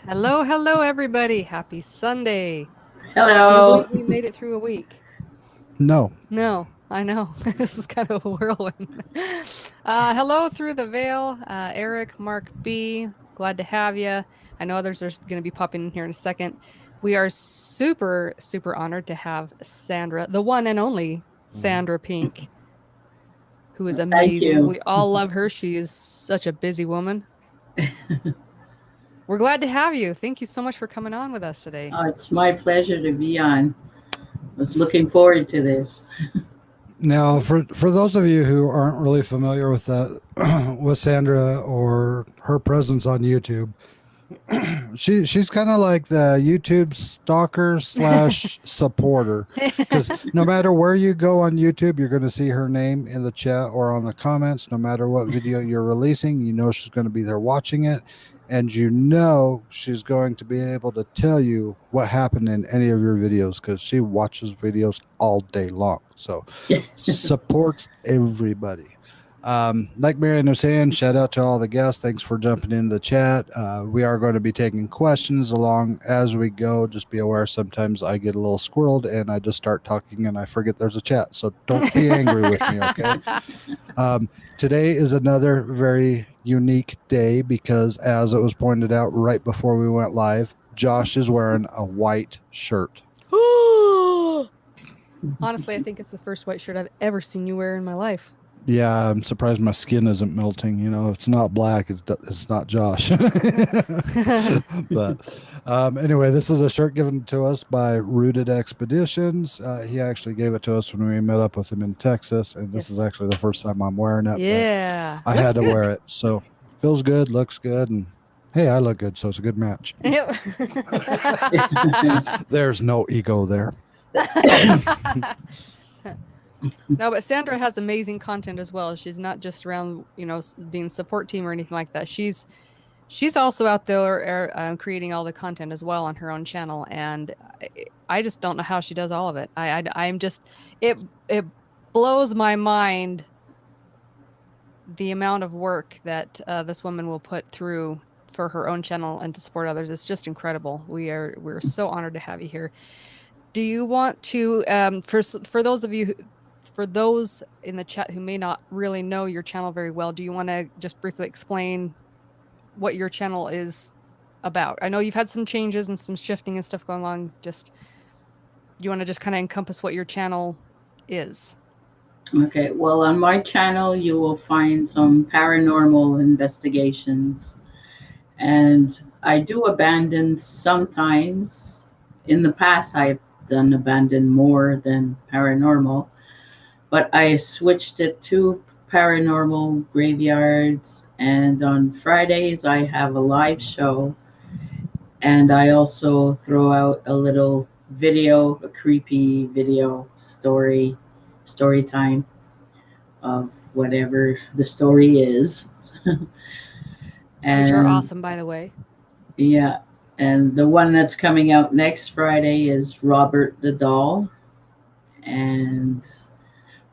Hello, hello, everybody. Happy Sunday. Hello. We made it through a week. No, I know. This is kind of a whirlwind. Hello through the veil, Eric, Mark B. Glad to have you. I know others are going to be popping in here in a second. We are super, super honored to have Sandra, the one and only Sandra Pink, who is amazing. Thank you. We all love her. She is such a busy woman. We're glad to have you. Thank you so much for coming on with us today. Oh, it's my pleasure to be on. I was looking forward to this. Now, for those of you who aren't really familiar with with Sandra or her presence on YouTube, she's kind of like the YouTube stalker / supporter, because no matter where you go on YouTube, you're going to see her name in the chat or on the comments. No matter what video you're releasing, you know she's going to be there watching it, and you know she's going to be able to tell you what happened in any of your videos, because she watches videos all day long. So supports everybody. Like Marianne was saying, shout out to all the guests. Thanks for jumping in the chat. We are going to be taking questions along as we go. Just be aware sometimes I get a little squirreled and I just start talking and I forget there's a chat. So don't be angry with me, okay? Today is another very unique day because, as it was pointed out right before we went live, Josh is wearing a white shirt. Honestly, I think it's the first white shirt I've ever seen you wear in my life. Yeah, I'm surprised my skin isn't melting. You know, if it's not black, it's not Josh. But anyway, this is a shirt given to us by Rooted Expeditions. He actually gave it to us when we met up with him in Texas, and this is actually the first time I'm wearing it. Yeah, I had to wear it, so feels good, looks good, and hey, I look good, so it's a good match. There's no ego there. No, but Sandra has amazing content as well. She's not just around, being support team or anything like that. She's also out there creating all the content as well on her own channel, and I just don't know how she does all of it. I'm just it blows my mind the amount of work that this woman will put through for her own channel and to support others. It's just incredible. We're so honored to have you here. Do you want to for those of you for those in the chat who may not really know your channel very well, do you want to just briefly explain what your channel is about? I know you've had some changes and some shifting and stuff going on. Do you want to just kind of encompass what your channel is? Okay, well, on my channel, you will find some paranormal investigations. And I do abandon sometimes. In the past, I've done abandon more than paranormal. But I switched it to paranormal graveyards, and on Fridays I have a live show, and I also throw out a little video, a creepy video story time of whatever the story is. Which are awesome, by the way. Yeah, and the one that's coming out next Friday is Robert the Doll, and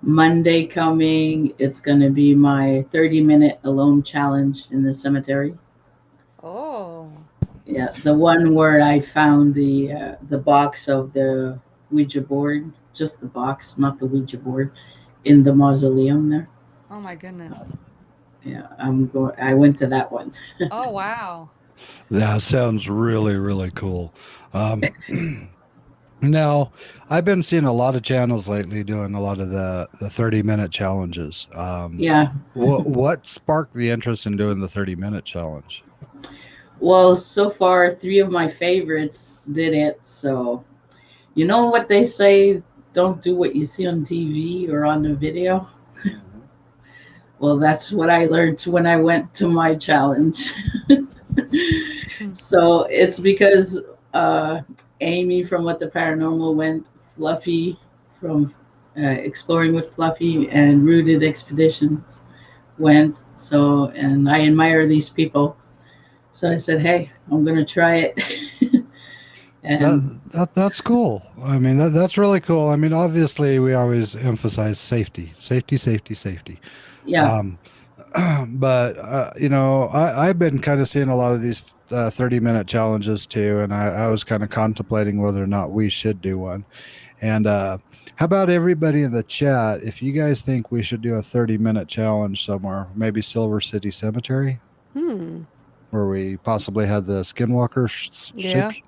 Monday coming, it's going to be my 30-minute alone challenge in the cemetery. Oh. Yeah, the one where I found the box of the Ouija board, just the box, not the Ouija board, in the mausoleum there. Oh my goodness. So, yeah, I went to that one. Oh wow. That sounds really, really cool. Now, I've been seeing a lot of channels lately doing a lot of the 30-minute challenges. Yeah. What sparked the interest in doing the 30-minute challenge? Well, so far, 3 of my favorites did it. So, you know what they say, don't do what you see on TV or on the video. Well, that's what I learned when I went to my challenge. So it's because uh, Amy from What the Paranormal went, Fluffy from Exploring with Fluffy, and Rooted Expeditions went. So, and I admire these people. So I said, hey, I'm going to try it. And That's cool. I mean, that's really cool. I mean, obviously, we always emphasize safety, safety, safety, safety. yeah, Um, but you know, I've been kind of seeing a lot of these 30-minute challenges too, and I was kind of contemplating whether or not we should do one. And how about everybody in the chat? If you guys think we should do a 30-minute challenge somewhere, maybe Silver City Cemetery, Hmm. where we possibly had the Skinwalker Yeah. shapes.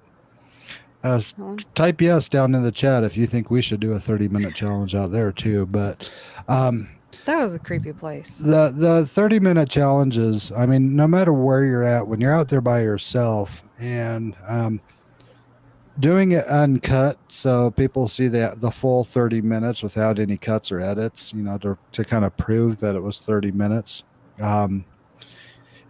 Type yes down in the chat if you think we should do a 30-minute challenge out there too. But That was a creepy place. the 30-minute challenges, I mean, no matter where you're at, when you're out there by yourself and doing it uncut, so people see the full 30 minutes without any cuts or edits, you know, to kind of prove that it was 30 minutes.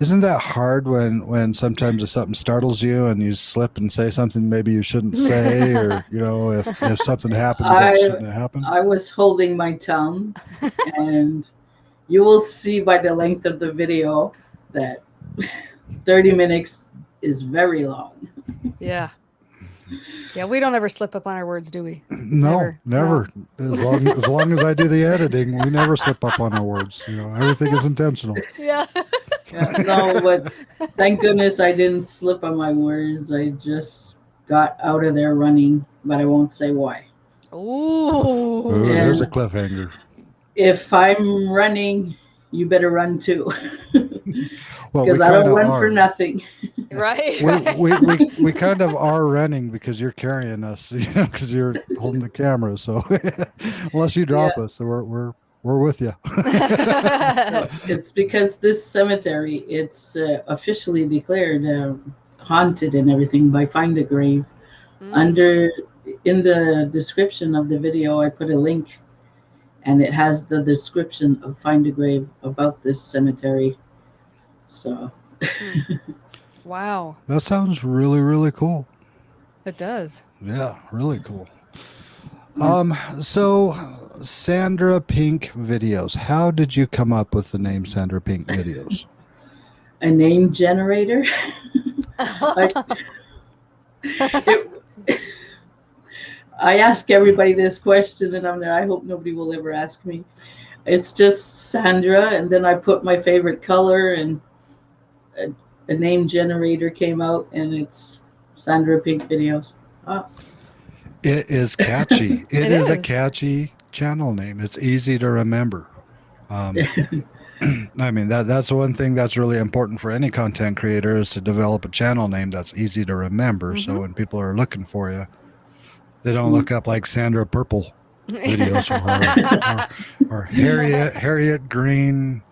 Isn't that hard when sometimes if something startles you and you slip and say something maybe you shouldn't say, or you know, if something happens that shouldn't have happened? I was holding my tongue, and you will see by the length of the video that 30 minutes is very long. Yeah. Yeah, we don't ever slip up on our words, do we? No, never. As long as I do the editing, we never slip up on our words. You know, everything is intentional. Yeah. No, but thank goodness I didn't slip on my words. I just got out of there running, but I won't say why. Ooh. There's a cliffhanger. If I'm running, you better run too. Well, because I don't run for nothing. Right. We kind of are running because you're carrying us, you know, because you're holding the camera. So unless you drop us, so we're with you. It's because this cemetery, it's officially declared haunted and everything by Find a Grave. In the description of the video, I put a link, and it has the description of Find a Grave about this cemetery. So. Wow. That sounds really, really cool. It does. Yeah, really cool. So Sandra Pink Videos. How did you come up with the name Sandra Pink Videos? A name generator. I ask everybody this question, and I'm there. I hope nobody will ever ask me. It's just Sandra, and then I put my favorite color, and a name generator came out, and it's Sandra Pink Videos. It is catchy. It is a catchy channel name. It's easy to remember. I mean, that's one thing that's really important for any content creator, is to develop a channel name that's easy to remember. So when people are looking for you, they don't look up like Sandra Purple Videos or Harriet Green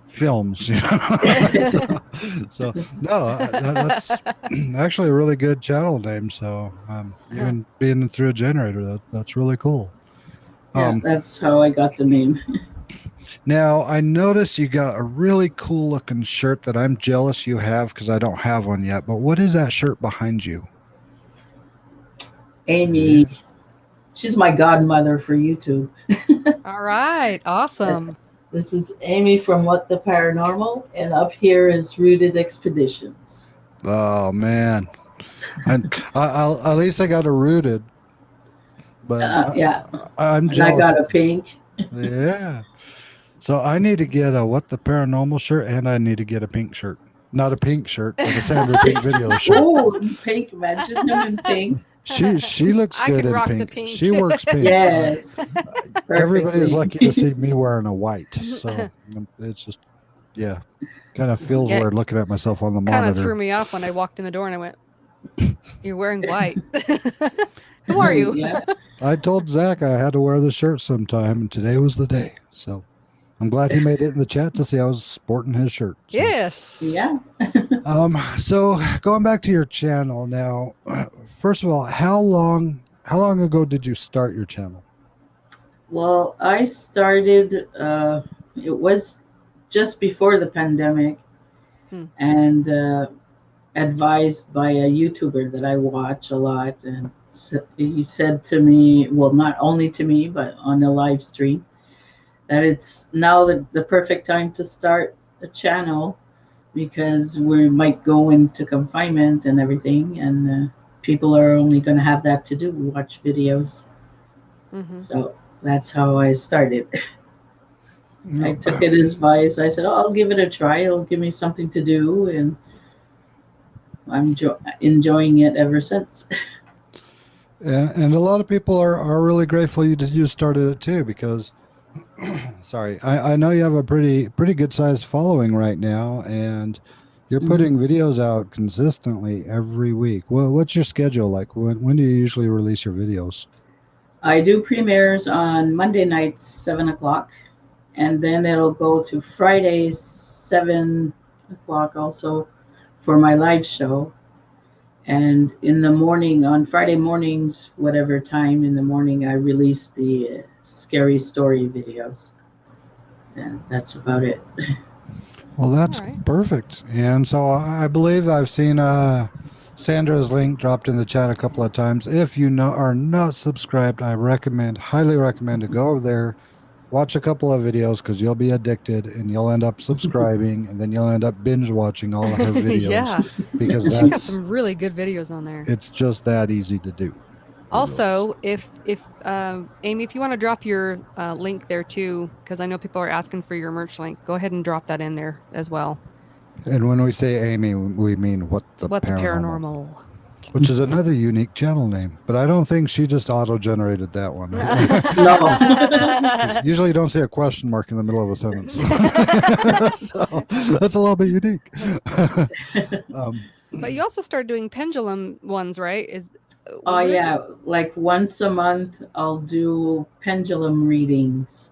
Films, you know? so no, that's actually a really good channel name. So even being through a generator, that's really cool. That's how I got the name. Now I noticed you got a really cool looking shirt that I'm jealous you have, because I don't have one yet. But what is that shirt behind you? Amy, she's my godmother for YouTube. All right, awesome. This is Amy from What the Paranormal, and up here is Rooted Expeditions. Oh man, I'll at least I got a Rooted, but I'm jealous. And I got a pink. Yeah, so I need to get a What the Paranormal shirt, and I need to get a pink shirt. Not a pink shirt, but a Sandra Pink Video shirt. Oh, pink! Imagine him in pink. She looks good in pink. She works pink. Yes. Everybody's lucky to see me wearing a white. So it's just, kind of feels weird looking at myself on the monitor. Kind of threw me off when I walked in the door and I went, "You're wearing white. Who are you?" Yeah. I told Zach I had to wear the shirt sometime, and today was the day. So I'm glad he made it in the chat to see I was sporting his shirt. So. Yes. Yeah. So going back to your channel now, first of all, how long ago did you start your channel? Well, I started, it was just before the pandemic. And advised by a YouTuber that I watch a lot, and he said to me, well, not only to me, but on a live stream, that it's now the perfect time to start a channel because we might go into confinement and everything, and people are only going to have that to do, watch videos. Mm-hmm. So that's how I started. I No. took it as advice. I said, oh, I'll give it a try. It'll give me something to do, and I'm enjoying it ever since. And a lot of people are really grateful you started it too, because sorry, I know you have a pretty good sized following right now, and you're putting videos out consistently every week. Well, what's your schedule like? When do you usually release your videos? I do premieres on Monday nights, 7 o'clock, and then it'll go to Fridays, 7 o'clock also for my live show. And in the morning, on Friday mornings, whatever time in the morning, I release the scary story videos. And that's about it. Well, that's All right. perfect. And so I believe I've seen Sandra's link dropped in the chat a couple of times. If you are not subscribed, I highly recommend to go over there, watch a couple of videos, because you'll be addicted and you'll end up subscribing, and then you'll end up binge watching all of her videos. Yeah. Because She got some really good videos on there. it's just that easy to do. Also, if Amy, if you want to drop your link there too, because I know people are asking for your merch link, go ahead and drop that in there as well. And when we say Amy, we mean What the What the Paranormal, paranormal. which is another unique channel name. But I don't think she just auto-generated that one. No. Usually you don't see a question mark in the middle of a sentence. So that's a little bit unique. But you also started doing pendulum ones, right? Oh, yeah. Like once a month, I'll do pendulum readings,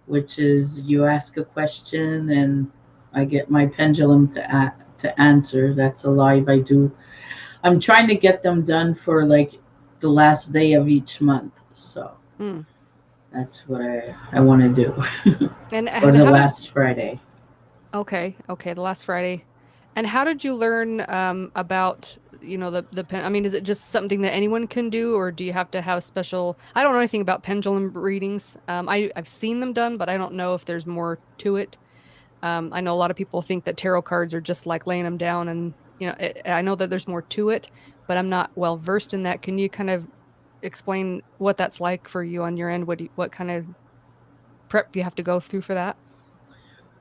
which is you ask a question and I get my pendulum to answer. That's a live I do. I'm trying to get them done for like the last day of each month. So that's what I want to do. And or the last Friday. Okay, the last Friday. And how did you learn about, the pen? I mean, is it just something that anyone can do, or do you have to have special? I don't know anything about pendulum readings. I've seen them done, but I don't know if there's more to it. I know a lot of people think that tarot cards are just like laying them down, and I know that there's more to it, but I'm not well versed in that. Can you kind of explain what that's like for you on your end? What kind of prep you have to go through for that?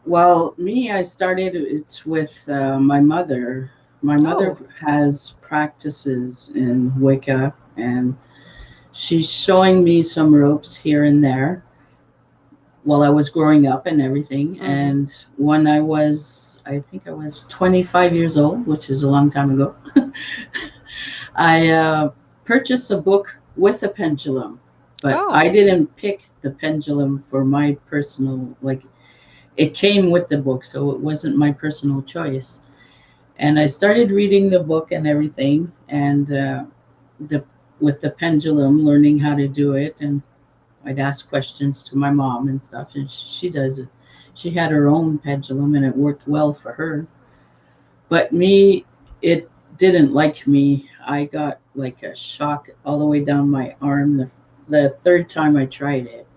Well, I started it's with my mother. My mother has practices in Wicca, and she's showing me some ropes here and there while I was growing up and everything. And when I think I was 25 years old, which is a long time ago, I purchased a book with a pendulum, but I didn't pick the pendulum for my personal, it came with the book, so it wasn't my personal choice. And I started reading the book and everything, and with the pendulum, learning how to do it, and I'd ask questions to my mom and stuff, and she does it. She had her own pendulum, and it worked well for her. But it didn't like me. I got like a shock all the way down my arm the third time I tried it.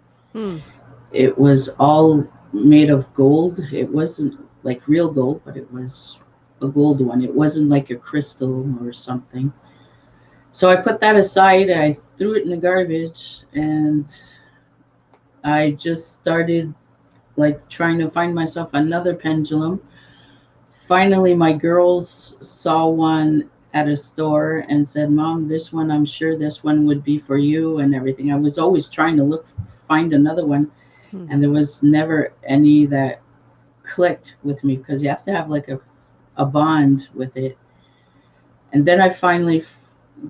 It was all made of gold. It wasn't like real gold, but it was a gold one. It wasn't like a crystal or something. So I put that aside. I threw it in the garbage, and I just started like trying to find myself another pendulum. Finally, my girls saw one at a store and said, "Mom, I'm sure this one would be for you," and everything. I was always trying to find another one, and there was never any that clicked with me, because you have to have like a bond with it. And then I finally,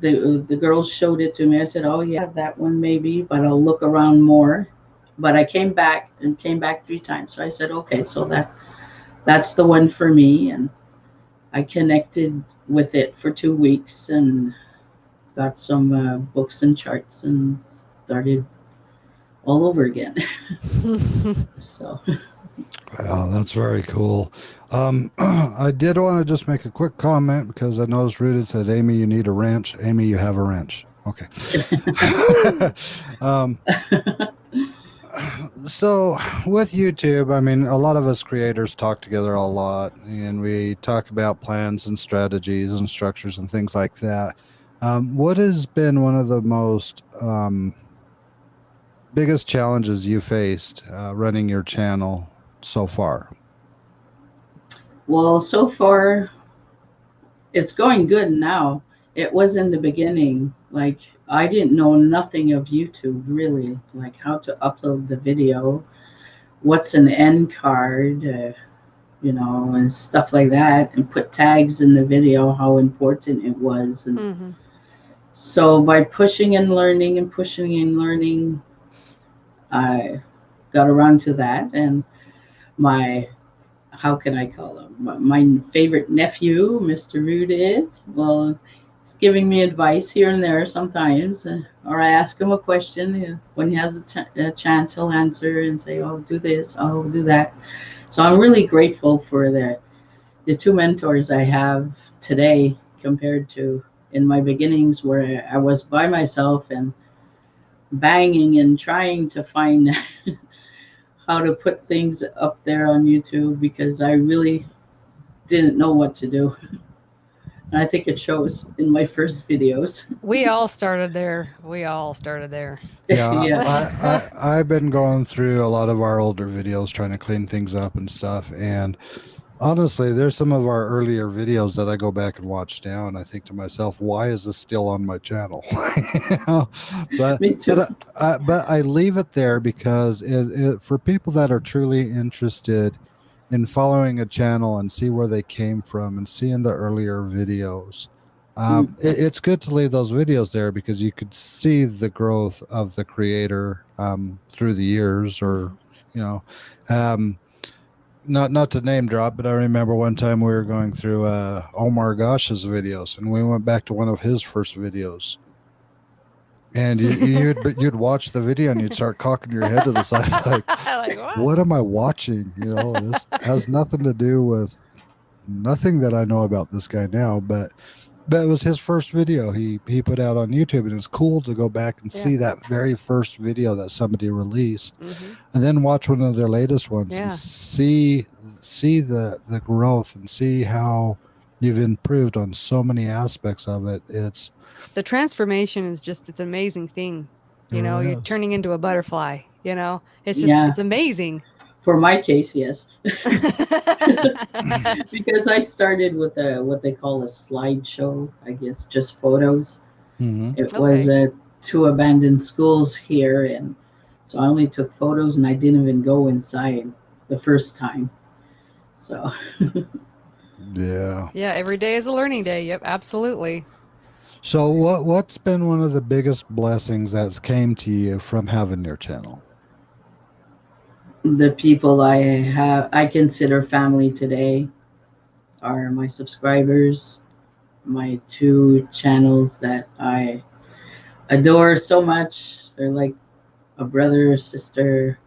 the girls showed it to me. I said, "Oh yeah, that one maybe, but I'll look around more." But I came back 3 times. So I said, "Okay, so that's the one for me." And I connected with it for 2 weeks and got some books and charts and started all over again. So Wow, that's very cool. I did want to just make a quick comment because I noticed Rooted said, Amy, you need a wrench. Amy, you have a wrench. Okay. um, so with YouTube, I mean, a lot of us creators talk together a lot and we talk about plans and strategies and structures and things like that. What has been one of the most biggest challenges you faced running your channel so far? Well, so far it's going good now. It was in the beginning. Like I didn't know nothing of YouTube really, like how to upload the video, what's an end card, and stuff like that, and put tags in the video, how important it was. And Mm-hmm. so by pushing and learning and pushing and learning, I got around to that. And my, how can I call him? My favorite nephew, Mr. Rooted. Well, he's giving me advice here and there sometimes, or I ask him a question. When he has a chance, he'll answer and say, "Oh, do this. Oh, do that." So I'm really grateful for the two mentors I have today compared to in my beginnings where I was by myself and banging and trying to find how to put things up there on YouTube because I really didn't know what to do. And I think it shows in my first videos. We all started there. We all started there. Yeah, Yeah. I've been going through a lot of our older videos trying to clean things up and stuff. And honestly, there's some of our earlier videos that I go back and watch now, and I think to myself, why is this still on my channel? You know? Me too. But I leave it there because for people that are truly interested in following a channel and see where they came from and seeing the earlier videos. It's good to leave those videos there because you could see the growth of the creator through the years, or you know, not to name drop, but I remember one time we were going through Omar Gosh's videos, and we went back to one of his first videos. And you'd watch the video and you'd start cocking your head to the side like, what am I watching? You know, this has nothing to do with nothing that I know about this guy now, but it was his first video he put out on YouTube, and it's cool to go back and see that very first video that somebody released, and then watch one of their latest ones and see the growth and see how you've improved on so many aspects of it. It's the transformation is just, it's an amazing thing. You know, you're turning into a butterfly, you know, it's just, it's amazing. For my case, yes. Because I started with what they call a slideshow, I guess, just photos. It was two abandoned schools here, and so I only took photos and I didn't even go inside the first time. So yeah, every day is a learning day. Yep, absolutely. So what's been one of the biggest blessings that's came to you from having your channel? The people I consider family today are my subscribers, my two channels that I adore so much. They're like a brother or sister.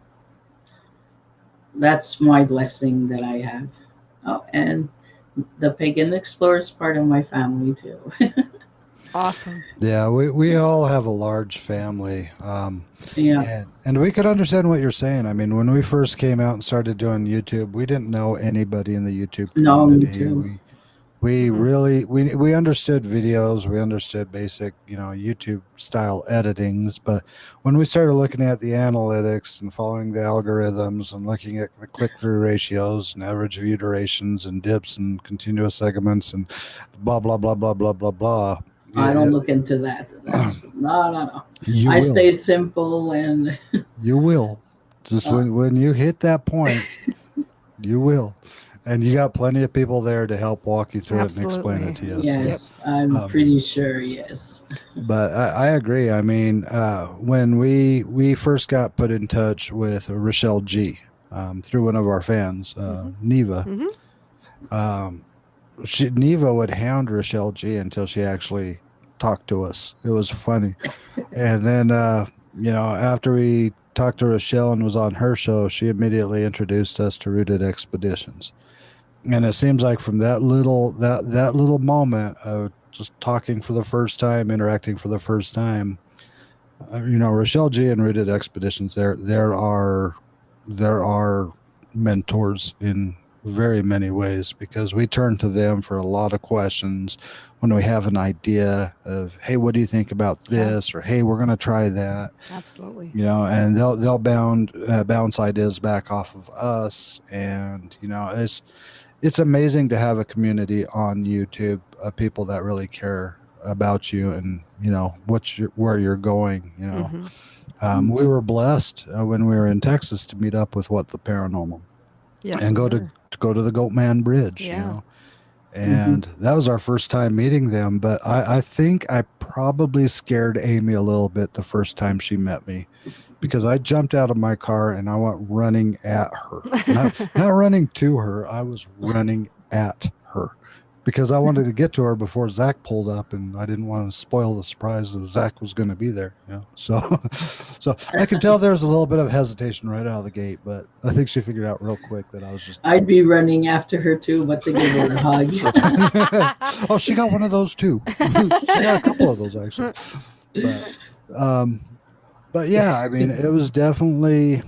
That's my blessing that I have. Oh, and the Pagan Explorers part of my family too. Awesome. Yeah, we all have a large family. And we could understand what you're saying. I mean, when we first came out and started doing YouTube, we didn't know anybody in the YouTube community. No, me too. We really we understood videos, we understood basic, YouTube style editings, but when we started looking at the analytics and following the algorithms and looking at the click-through ratios and average view durations and dips and continuous segments and blah blah blah blah blah blah blah. I don't look into that. That's no. I stay simple and you will. Just when you hit that point, you will. And you got plenty of people there to help walk you through it and explain it to you. Yes, so, I'm pretty sure, yes. But I agree. I mean, when we first got put in touch with Rochelle G through one of our fans, Neva, Neva would hound Rochelle G until she actually talked to us. It was funny. And then you know, after we talked to Rochelle and was on her show, she immediately introduced us to Rooted Expeditions. And it seems like from that little moment of just talking for the first time, interacting for the first time, you know, Rochelle G and Rooted Expeditions, there are mentors in very many ways, because we turn to them for a lot of questions when we have an idea of, hey, what do you think about this? Or, hey, we're going to try that. Absolutely. You know, and they'll bounce ideas back off of us. And, you know, it's amazing to have a community on YouTube of people that really care about you and, you know, where you're going, you know. We were blessed when we were in Texas to meet up with What the Paranormal. Yes, and we go were. to go to the Goatman Bridge, you know. And that was our first time meeting them. But I think I probably scared Amy a little bit the first time she met me, because I jumped out of my car and I went running at her. Not running to her, I was running at her, because I wanted to get to her before Zach pulled up, and I didn't want to spoil the surprise that Zach was going to be there. You know? So I could tell there was a little bit of hesitation right out of the gate, but I think she figured out real quick that I was just. I'd be running after her too, but to give her a hug. Oh, she got one of those too. She got a couple of those actually. But yeah, I mean, it was definitely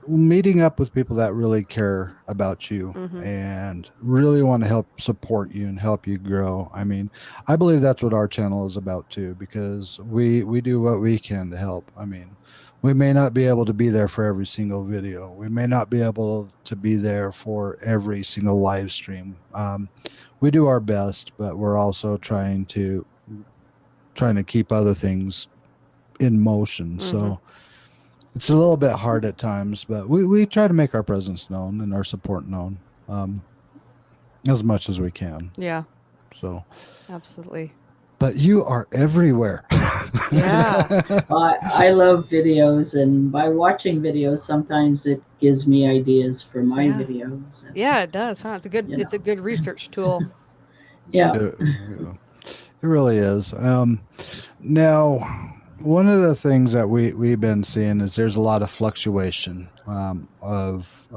meeting up with people that really care about you and really want to help support you and help you grow. I mean, I believe that's what our channel is about too, because we do what we can to help. I mean, we may not be able to be there for every single video. We may not be able to be there for every single live stream. We do our best, but we're also trying to keep other things in motion. So it's a little bit hard at times, but we try to make our presence known and our support known as much as we can. Yeah. So absolutely. But you are everywhere. Yeah. I love videos, and by watching videos, sometimes it gives me ideas for my videos. Yeah, it does, huh? It's a good it's a good research tool. Yeah. It really is. Now, one of the things that we've been seeing is there's a lot of fluctuation of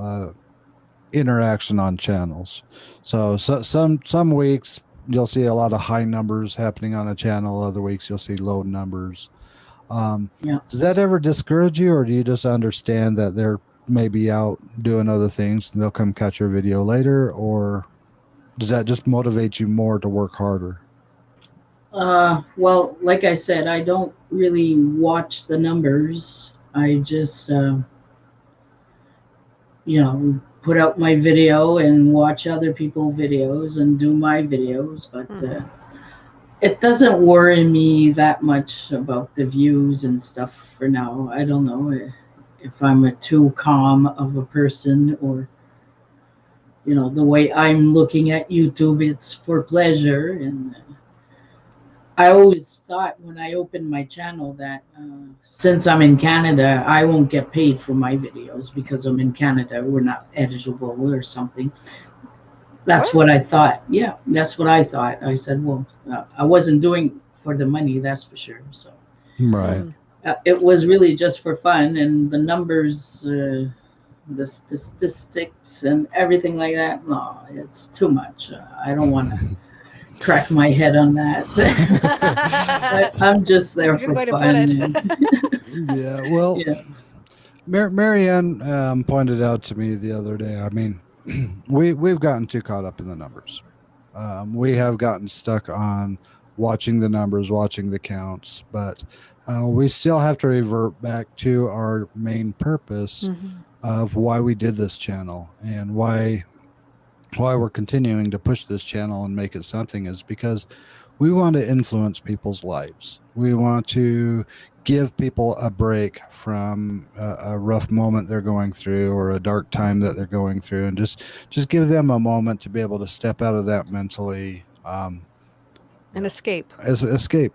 interaction on channels. So some weeks you'll see a lot of high numbers happening on a channel. Other weeks you'll see low numbers. Does that ever discourage you, or do you just understand that they're maybe out doing other things and they'll come catch your video later, or does that just motivate you more to work harder? Well, like I said, I don't really watch the numbers. I just, put out my video and watch other people's videos and do my videos. But it doesn't worry me that much about the views and stuff for now. I don't know if I'm a too calm of a person, or, the way I'm looking at YouTube, it's for pleasure. And I always thought when I opened my channel that since I'm in Canada, I won't get paid for my videos because I'm in Canada. We're not eligible or something. That's what I thought. Yeah, that's what I thought. I said, well, I wasn't doing for the money, that's for sure. So, right. It was really just for fun, and the numbers, the statistics, and everything like that. No, it's too much. I don't want to crack my head on that. I'm just there for fun. Yeah, well, Marianne pointed out to me the other day, I mean, we've gotten too caught up in the numbers. We have gotten stuck on watching the numbers, watching the counts, but we still have to revert back to our main purpose of why we did this channel and why we're continuing to push this channel and make it something, is because we want to influence people's lives. We want to give people a break from a rough moment they're going through or a dark time that they're going through, and just give them a moment to be able to step out of that mentally and escape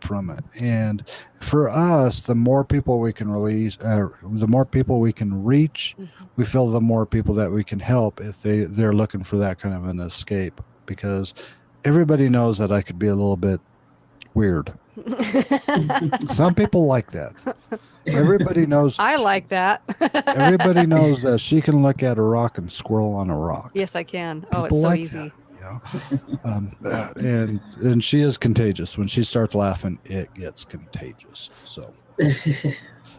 from it. And for us, the more people we can release, the more people we can reach, we feel the more people that we can help if they're looking for that kind of an escape. Because everybody knows that I could be a little bit weird Some people like that. Everybody knows. I like that. Everybody knows that she can look at a rock and squirrel on a rock. Yes, I can. Oh, People it's so like easy. that, and she is contagious. When she starts laughing, it gets contagious. So,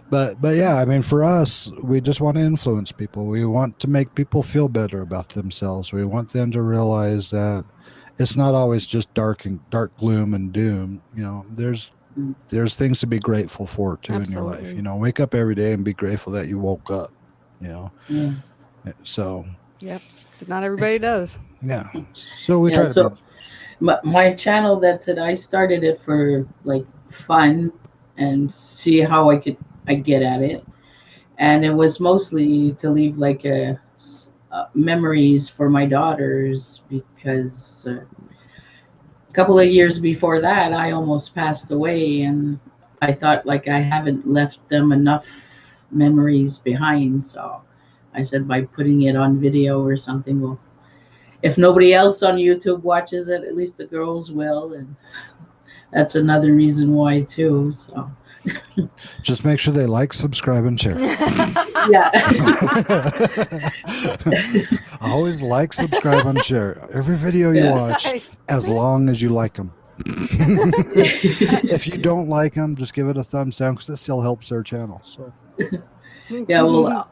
but yeah, I mean, for us, we just want to influence people. We want to make people feel better about themselves. We want them to realize that it's not always just dark gloom and doom. There's things to be grateful for too in your life. Wake up every day and be grateful that you woke up. Yeah. So. Yep. Because not everybody does. Yeah. So we try to. My channel, that's it. I started it for like fun and see how I get at it, and it was mostly to leave like memories for my daughters, because a couple of years before that I almost passed away, and I thought like I haven't left them enough memories behind. So I said by putting it on video or something, well, if nobody else on YouTube watches it, at least the girls will, and that's another reason why too. So just make sure they like, subscribe, and share. Yeah. Always like, subscribe, and share every video you watch, as long as you like them. If you don't like them, just give it a thumbs down, because it still helps their channel. So. Yeah, well,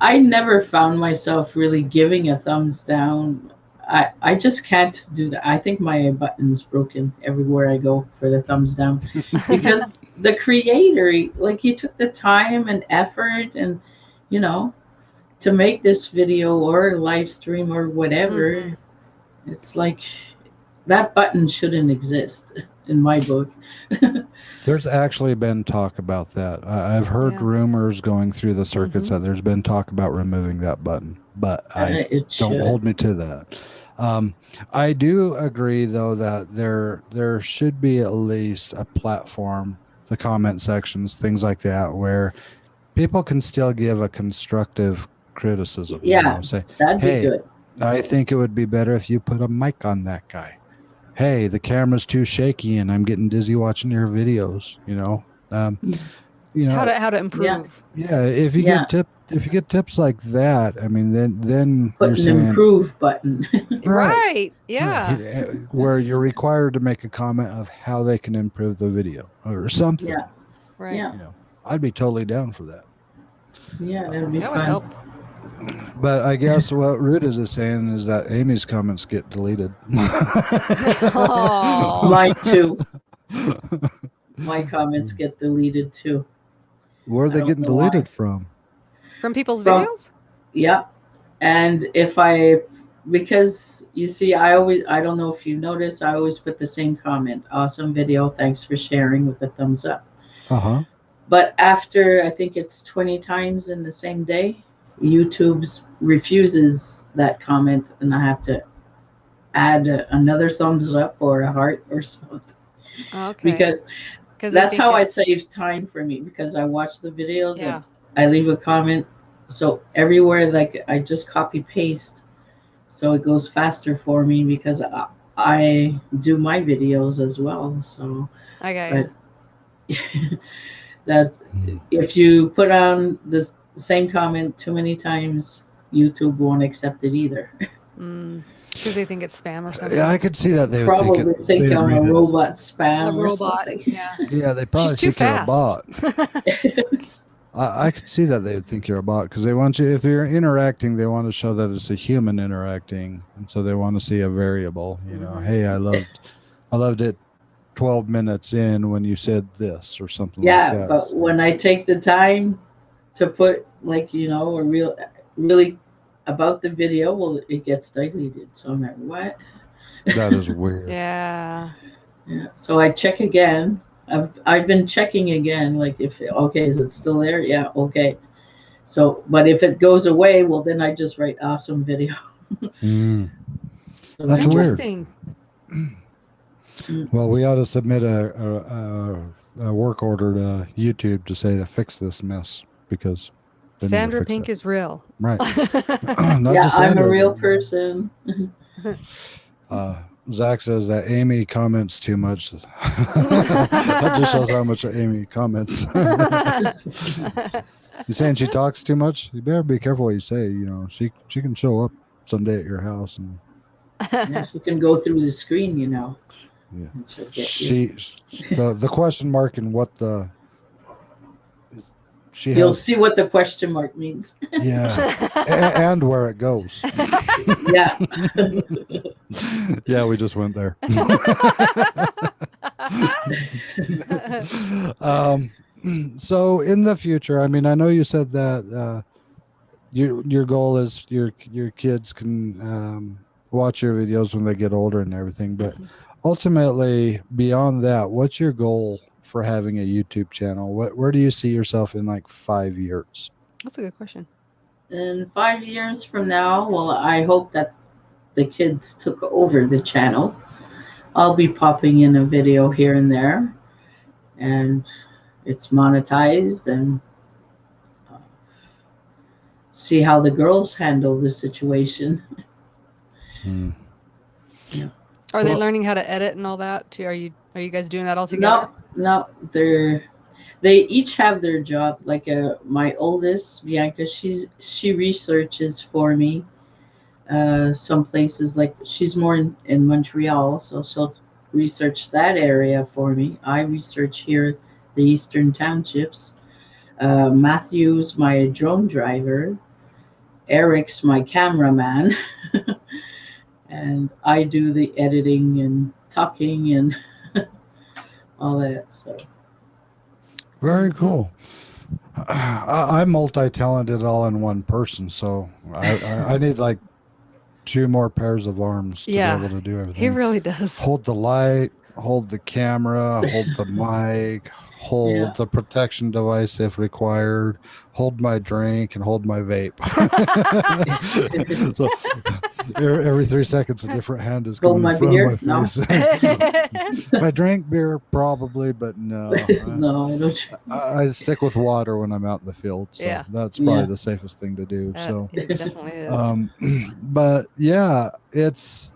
I never found myself really giving a thumbs down. I just can't do that. I think my button's broken everywhere I go for the thumbs down, because the creator, like, he took the time and effort and, to make this video or live stream or whatever. It's like that button shouldn't exist in my book. There's actually been talk about that. I've heard rumors going through the circuits that there's been talk about removing that button, but don't hold me to that. I do agree, though, that there should be at least a platform, the comment sections, things like that, where people can still give a constructive criticism. Yeah, say, that'd hey, be good. I think it would be better if you put a mic on that guy. Hey, the camera's too shaky and I'm getting dizzy watching your videos. How to improve. Yeah, if you get tips like that, I mean, then put you're an saying, improve button. Right. Yeah. Where you're required to make a comment of how they can improve the video or something. Yeah. Right. Yeah. I'd be totally down for that. Yeah, that'd be That fun. would help. But I guess what Rudas is saying is that Amy's comments get deleted. Oh. Mine too. My comments get deleted too. Where are they getting deleted from? From people's videos? Yeah. And because you see, I don't know if you notice, I always put the same comment. Awesome video. Thanks for sharing, with a thumbs up. Uh-huh. But after, I think it's 20 times in the same day, YouTube refuses that comment, and I have to add another thumbs up or a heart or something. Okay. Because that's how I save time for me, because I watch the videos and I leave a comment. So everywhere, like, I just copy paste, so it goes faster for me, because I do my videos as well. So I got you. that if you put on the same comment too many times, YouTube won't accept it either. Because they think it's spam or something. Yeah, I could see that they would probably think I'm a robot spam. A robot. Yeah. Yeah, they probably think you're a bot. I could see that they would think you're a bot, because they want you, if you're interacting, they want to show that it's a human interacting, and so they want to see a variable. Hey, I loved it 12 minutes in when you said this or something like that. Yeah, but when I take the time to put, like, a really about the video, well, it gets deleted. So I'm like, what? That is weird. Yeah. So I check again. I've been checking again, like, is it still there? Yeah, okay. So, but if it goes away, well, then I just write awesome video. So that's interesting. Weird. Well, we ought to submit a work order to YouTube to say to fix this mess, because Sandra Pink is real. Right. I'm a real person. Zach says that Amy comments too much. That just shows how much Amy comments. You saying she talks too much? You better be careful what you say. You know, she can show up someday at your house and Yeah, she can go through the screen, you know, yeah. and she'll get you. The question mark and what the she You'll has see what the question mark means. and where it goes. Yeah. Yeah, we just went there. So in the future, I mean, I know you said that your goal is your kids can watch your videos when they get older and everything, but ultimately beyond that, what's your goal for having a YouTube channel? Where do you see yourself in like 5 years? That's a good question. In 5 years from now, well, I hope that the kids took over the channel. I'll be popping in a video here and there, and it's monetized, and uh, see how the girls handle the situation. Hmm. Yeah. Are they Well, learning how to edit and all that too? Are you guys doing that all No, together? no, they each have their job. Like my oldest, Bianca, she researches for me. Some places, like she's more in Montreal, so she'll research that area for me. I research here the Eastern Townships. Matthew's my drone driver. Eric's my cameraman, and I do the editing and talking and all that. So very cool. I'm multi-talented all in one person, so I need like 2 more pairs of arms to Yeah, be able to do he everything. really does. Hold the light, hold the camera, hold the mic, hold yeah, the protection device if required, hold my drink, and hold my vape. So every 3 seconds, a different hand is hold coming in my front of my beer. No, face. If I drank beer, probably, but no. no, I don't. I stick with water when I'm out in the field, so Yeah. that's probably Yeah, the safest thing to do. So, It definitely is. but yeah, it's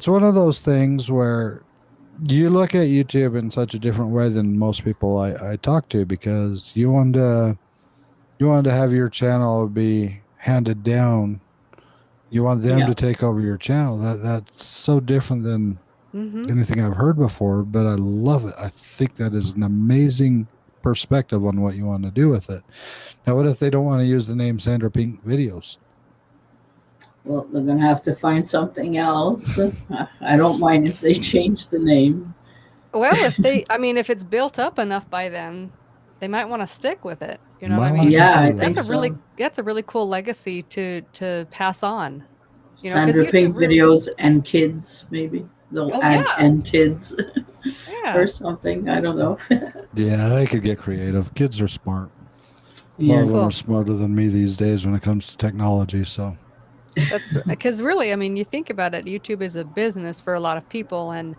one of those things where you look at YouTube in such a different way than most people I talk to, because you want to have your channel be handed down. You want them yeah, to take over your channel. That's so different than Mm-hmm. anything I've heard before, but I love it. I think that is an amazing perspective on what you want to do with it. Now, what if they don't want to use the name Sandra Pink Videos? well, they're gonna have to find something else. I don't mind if they change the name. Well, if it's built up enough by then, they might want to stick with it. You know what Might I want to mean? Yeah, Because I consider think that. so. that's a really cool legacy to pass on. You know, because Sandra YouTube Pink really. videos and kids, maybe they'll Oh add yeah, and kids or yeah, something. I don't know. Yeah, they could get creative. Kids are smart. A lot Yeah, of them are cool. smarter than me these days when it comes to technology. So, That's because really, I mean, you think about it, YouTube is a business for a lot of people, and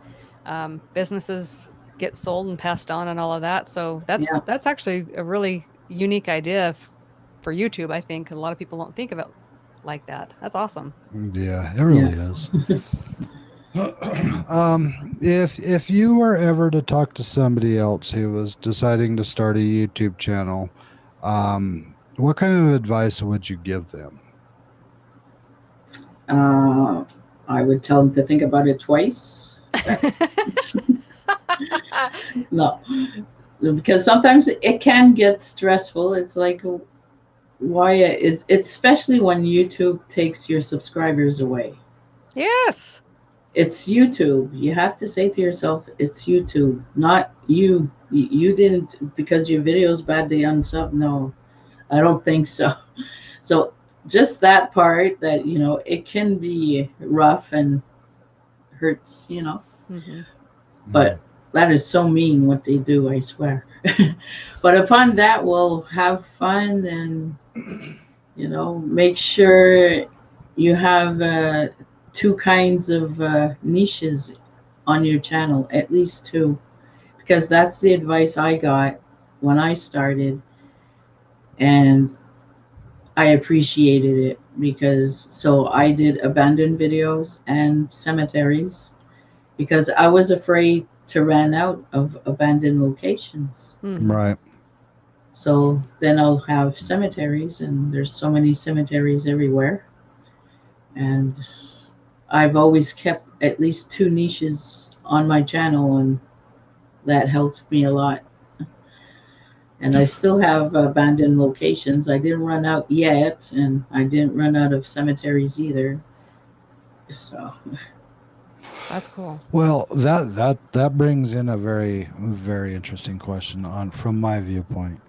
businesses get sold and passed on and all of that. So yeah, that's actually a really unique idea for YouTube. I think a lot of people don't think of it like that. That's awesome. yeah, it yeah. really is. If you were ever to talk to somebody else who was deciding to start a YouTube channel, what kind of advice would you give them? Uh, I would tell them to think about it twice. That's no, because sometimes it can get stressful. It's like why it's especially when YouTube takes your subscribers away. Yes. It's YouTube. You have to say to yourself, it's YouTube, not you. You didn't because your video's bad. They unsub. No, I don't think so. So just that part that it can be rough and hurts. Hmm. But that is so mean what they do. I swear. But upon that, we'll have fun and make sure you have two kinds of niches on your channel, at least two, because that's the advice I got when I started. And I appreciated it because so I did abandoned videos and cemeteries because I was afraid to run out of abandoned locations. Mhm. Right. So then I'll have cemeteries, and there's so many cemeteries everywhere. And I've always kept at least two niches on my channel, and that helped me a lot. And I still have abandoned locations. I didn't run out yet, and I didn't run out of cemeteries either. So, That's cool. Well, that brings in a very interesting question on from my viewpoint.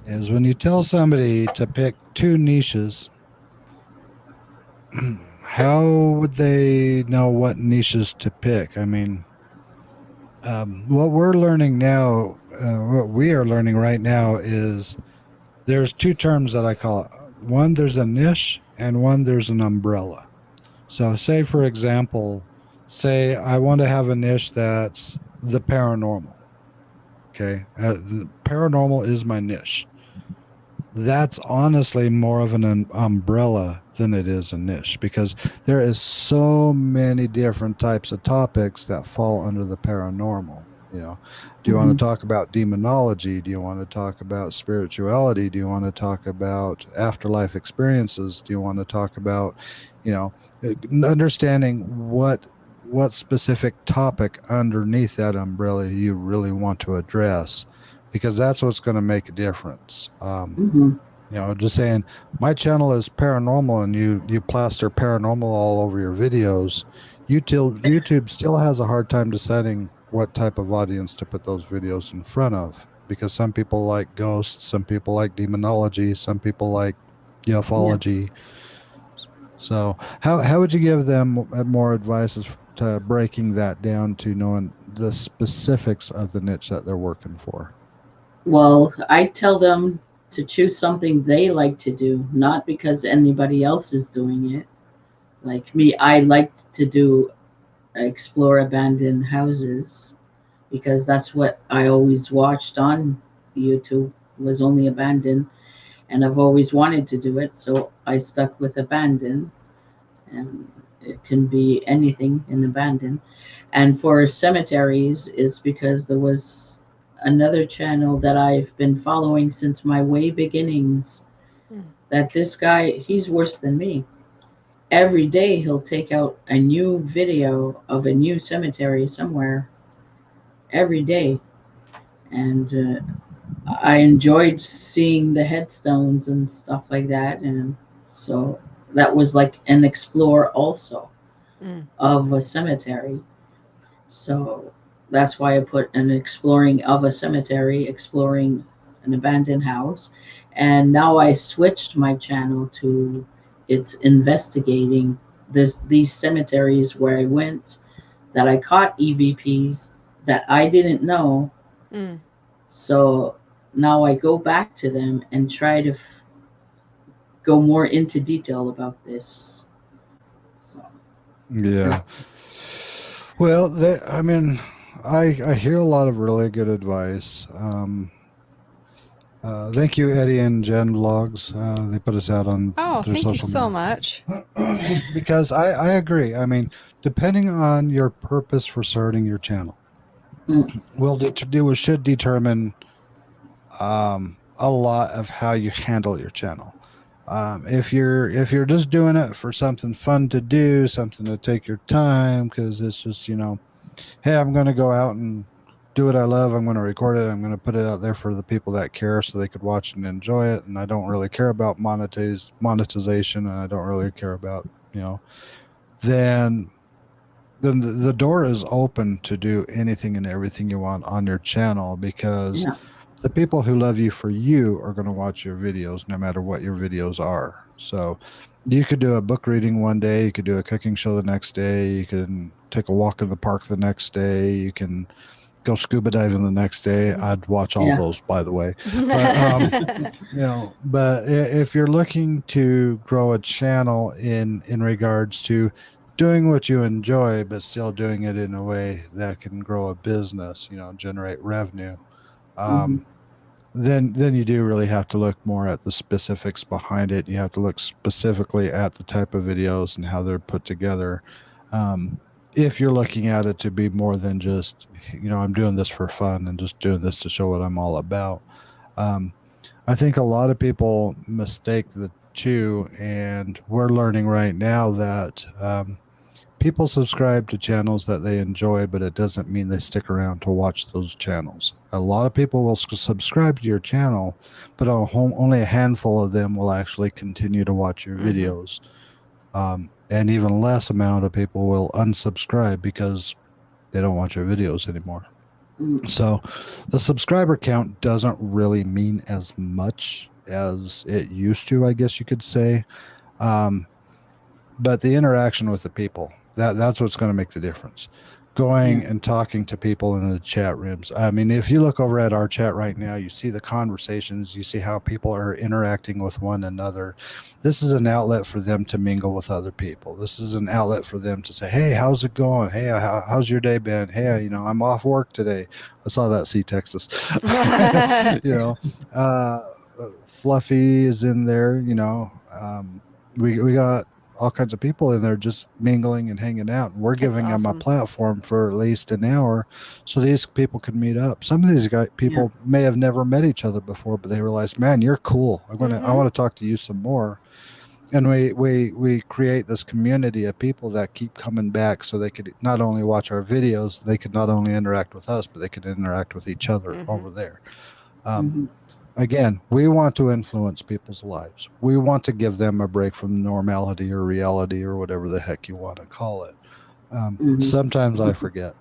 Is when you tell somebody to pick two niches, how would they know what niches to pick? I mean, what we're learning now, what we are learning right now is there's two terms that I call it. One, there's a niche, and one, there's an umbrella. So, say for example, say I want to have a niche that's the paranormal. Okay, the paranormal is my niche. That's honestly more of an umbrella than it is a niche because there is so many different types of topics that fall under the paranormal. Do you want mhm, to talk about demonology? Do you want to talk about spirituality? Do you want to talk about afterlife experiences? Do you want to talk about, you know, understanding what specific topic underneath that umbrella you really want to address, because that's what's going to make a difference. mhm, Just saying my channel is paranormal and you plaster paranormal all over your videos, YouTube still has a hard time deciding what type of audience to put those videos in front of, because some people like ghosts, some people like demonology, some people like yeah. ufology. So how would you give them more advice as to breaking that down to knowing the specifics of the niche that they're working for? Well, I tell them to choose something they like to do, not because anybody else is doing it. Like me, I like to do explore abandoned houses because that's what I always watched on YouTube was only abandoned, and I've always wanted to do it, so I stuck with abandoned, and it can be anything in abandoned. And for cemeteries, it's because there was another channel that I've been following since my way beginnings. Mm. That this guy, he's worse than me. Every day he'll take out a new video of a new cemetery somewhere every day, and I enjoyed seeing the headstones and stuff like that, and so that was like an explore also Mm. of a cemetery. So that's why I put an exploring of a cemetery, exploring an abandoned house, and now I switched my channel to it's investigating these cemeteries where I went that I caught EVPs that I didn't know. Mm. So now I go back to them and try to go more into detail about this. So Yeah. that's Well, I mean, I hear a lot of really good advice. Thank you, Eddie and Jen Vlogs. They put us out on Oh, their thank you social so media. much. Because I agree. I mean, depending on your purpose for starting your channel, mm, should determine a lot of how you handle your channel. If you're just doing it for something fun to do, something to take your time, because it's just hey, I'm going to go out and do what I love. I'm going to record it. I'm going to put it out there for the people that care so they could watch and enjoy it. And I don't really care about monetization, and I don't really care about, then the door is open to do anything and everything you want on your channel, because yeah, the people who love you for you are going to watch your videos no matter what your videos are. So you could do a book reading one day, you could do a cooking show the next day, you can take a walk in the park the next day, you can go scuba diving the next day. I'd watch all yeah, those, by the way. But if you're looking to grow a channel in regards to doing what you enjoy but still doing it in a way that can grow a business, generate revenue, hmm um then you do really have to look more at the specifics behind it. You have to look specifically at the type of videos and how they're put together. If you're looking at it to be more than just, I'm doing this for fun and just doing this to show what I'm all about. I think a lot of people mistake the two, and we're learning right now that people subscribe to channels that they enjoy, but it doesn't mean they stick around to watch those channels. A lot of people will subscribe to your channel, but only a handful of them will actually continue to watch your videos. And even less amount of people will unsubscribe because they don't watch your videos anymore. So the subscriber count doesn't really mean as much as it used to, I guess you could say. But the interaction with the people, that's what's going to make the difference. Going and talking to people in the chat rooms. I mean, if you look over at our chat right now, you see the conversations, you see how people are interacting with one another. This is an outlet for them to mingle with other people. This is an outlet for them to say, hey, how's it going? Hey, how's your day been? Hey, I'm off work today. I saw that, see Texas. Fluffy is in there, we got all kinds of people in there just mingling and hanging out, and we're giving them a platform for at least an hour so these people can meet up. Some of these people may have never met each other before, but they realize, man, you're cool. I want to talk to you some more. And we create this community of people that keep coming back, so they could not only watch our videos, they could not only interact with us, but they could interact with each other over there. Again, we want to influence people's lives. We want to give them a break from normality or reality or whatever the heck you want to call it. Sometimes I forget.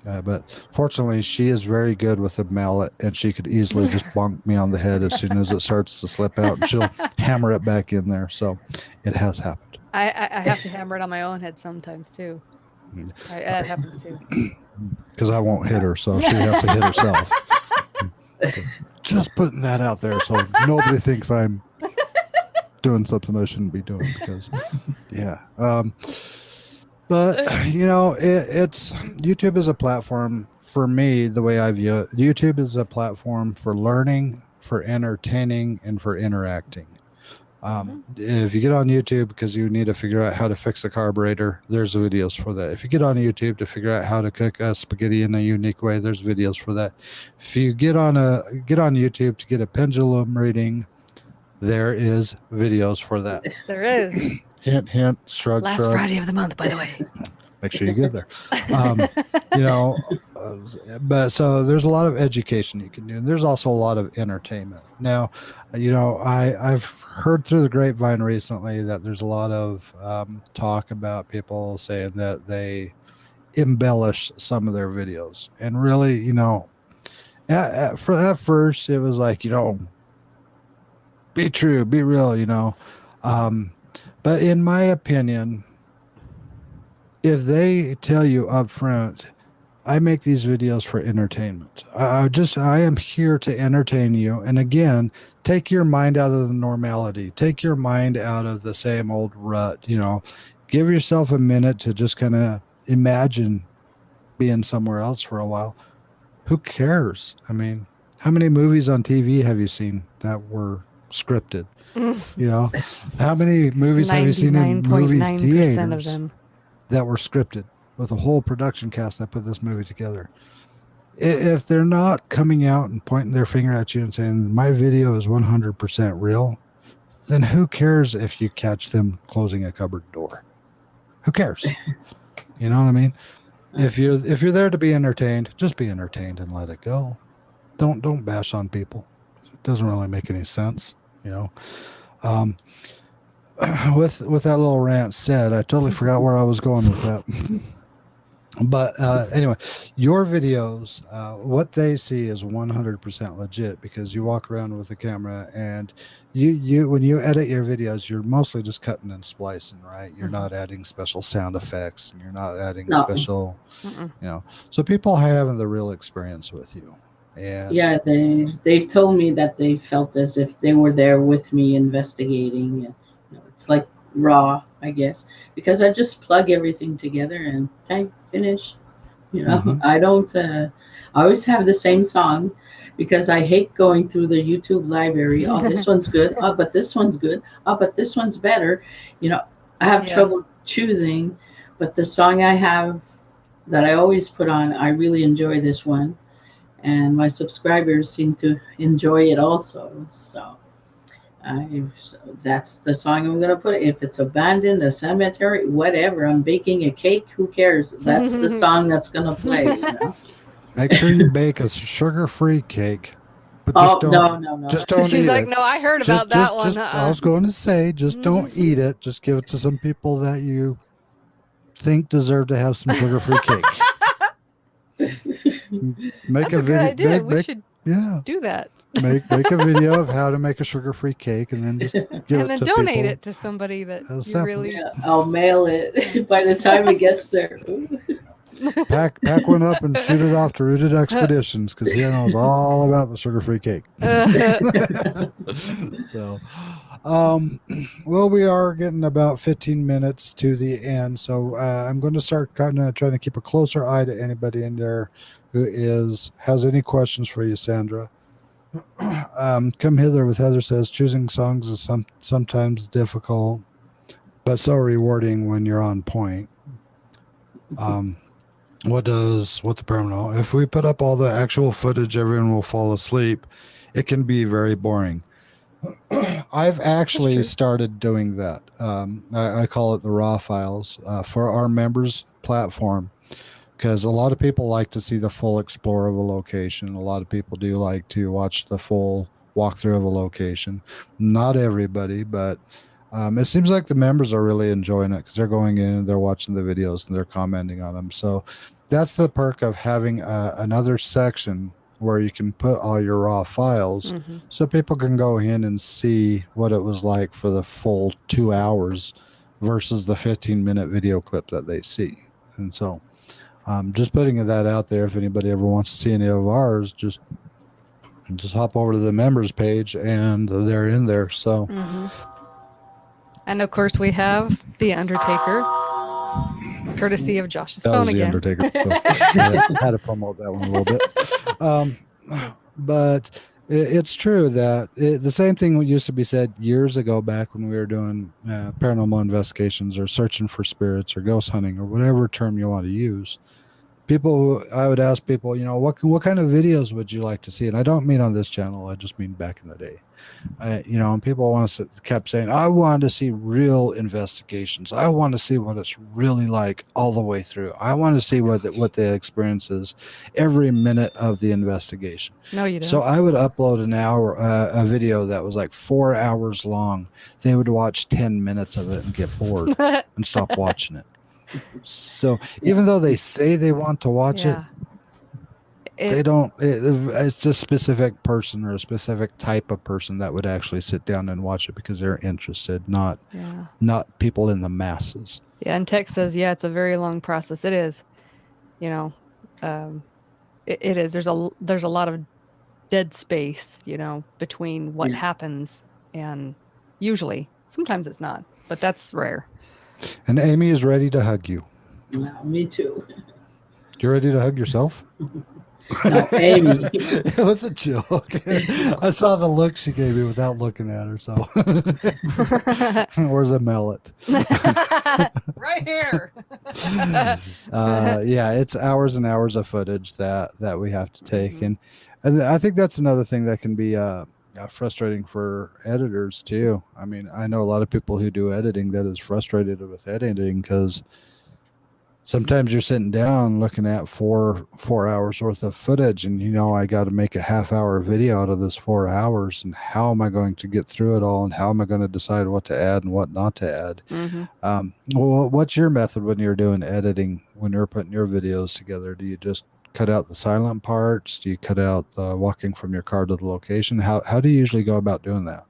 But fortunately, she is very good with a mallet, and she could easily just bonk me on the head as soon as it starts to slip out, and she'll hammer it back in there. So it has happened. I have to hammer it on my own head sometimes too. That happens too. Because I won't hit her, so she has to hit herself. Just putting that out there so nobody thinks I'm doing something I shouldn't be doing, because but it's YouTube is a platform for me. The way I view it, YouTube is a platform for learning, for entertaining, and for interacting. If you get on YouTube because you need to figure out how to fix a carburetor, there's videos for that. If you get on YouTube to figure out how to cook a spaghetti in a unique way, there's videos for that. If you get on YouTube to get a pendulum reading, there is videos for that. There is. Hint, hint, shrug, Last shrug. Friday of the month, by the way. Make sure you get there. But so there's a lot of education you can do, and there's also a lot of entertainment. Now, I've heard through the grapevine recently that there's a lot of talk about people saying that they embellish some of their videos, and really, at first it was like, be true, be real, but in my opinion, if they tell you up front, I make these videos for entertainment. I am here to entertain you. And again, take your mind out of the normality. Take your mind out of the same old rut. Give yourself a minute to just kind of imagine being somewhere else for a while. Who cares? I mean, how many movies on TV have you seen that were scripted? How many movies have you seen in movie theaters of them that were scripted with a whole production cast that put this movie together? If they're not coming out and pointing their finger at you and saying my video is 100% real, then who cares if you catch them closing a cupboard door? Who cares? You know what I mean? If you're there to be entertained, just be entertained and let it go. Don't bash on people. It doesn't really make any sense, With that little rant said, I totally forgot where I was going with that. But anyway, your videos, what they see is 100% legit, because you walk around with a camera, and you when you edit your videos, you're mostly just cutting and splicing, right? You're not adding special sound effects, and you're not adding special, So people are having the real experience with you. And yeah, they've told me that they felt as if they were there with me investigating. It's like raw, I guess, because I just plug everything together and type finish, You know, Mhm. I don't. I always have the same song because I hate going through the YouTube library. Oh, this one's good. Oh, but this one's good. Oh, but this one's better. You know, I have Yeah. trouble choosing, but the song I have that I always put on, I really enjoy this one, and my subscribers seem to enjoy it also. So I've that's the song I'm gonna put. If it's abandoned, a cemetery, whatever. I'm baking a cake. Who cares? That's the song that's gonna play. You know. Make sure you bake a sugar-free cake, but Oh no, no, no. just don't She's eat like, it. no, I heard about that one. I was going to say, just don't eat it. Just give it to some people that you think deserve to have some sugar-free cake. Make That's a good idea. We should do that. make a video of how to make a sugar-free cake, and then just give And it then to donate people. it to somebody that As you samples. really. Yeah, I'll mail it by the time it gets there. Pack one up and shoot it off to Rooted Expeditions because he knows all about the sugar-free cake. So, well, we are getting about 15 minutes to the end, so I'm going to start kind of trying to keep a closer eye to anybody in there who has any questions for you, Sandra. Come hither with Heather says choosing songs is sometimes difficult, but so rewarding when you're on point. What the paranormal? If we put up all the actual footage, everyone will fall asleep. It can be very boring. I've actually started doing that. I call it the raw files for our members platform, because a lot of people like to see the full explore of a location. A lot of people do like to watch the full walkthrough of a location. Not everybody, but it seems like the members are really enjoying it because they're going in and they're watching the videos and they're commenting on them. So that's the perk of having another section where you can put all your raw files so people can go in and see what it was like for the full 2 hours versus the 15-minute video clip that they see. And so just putting that out there, if anybody ever wants to see any of ours, just hop over to the members page and they're in there. So and of course we have the Undertaker, courtesy of Josh's that phone was the again. Undertaker. So I had to promote that one a little bit. But it's true that the same thing used to be said years ago back when we were doing paranormal investigations or searching for spirits or ghost hunting or whatever term you want to use. I would ask people, what kind of videos would you like to see? And I don't mean on this channel. I just mean back in the day. And people kept saying, I want to see real investigations. I want to see what it's really like all the way through. I want to see what the experience is every minute of the investigation. No, you don't. So I would upload a video that was like 4 hours long. They would watch 10 minutes of it and get bored and stop watching it. So even though they say they want to watch it, they don't. It's a specific person or a specific type of person that would actually sit down and watch it because they're interested, not people in the masses. Yeah, and Tech says, it's a very long process. It is. It is. There's a lot of dead space, between what happens and usually. Sometimes it's not, but that's rare. And Amy is ready to hug you. Me too. You're ready to hug yourself? No, Amy. It was a joke. I saw the look she gave me without looking at her. So, where's the mallet? Right here. It's hours and hours of footage that we have to take, and I think that's another thing that can be frustrating for editors too. I mean, I know a lot of people who do editing that is frustrated with editing because sometimes you're sitting down looking at four hours worth of footage and I got to make a half-hour video out of this 4 hours, and how am I going to get through it all, and how am I going to decide what to add and what not to add? Well, what's your method when you're doing editing, when you're putting your videos together? Do you just cut out the silent parts? Do you cut out the walking from your car to the location? How do you usually go about doing that?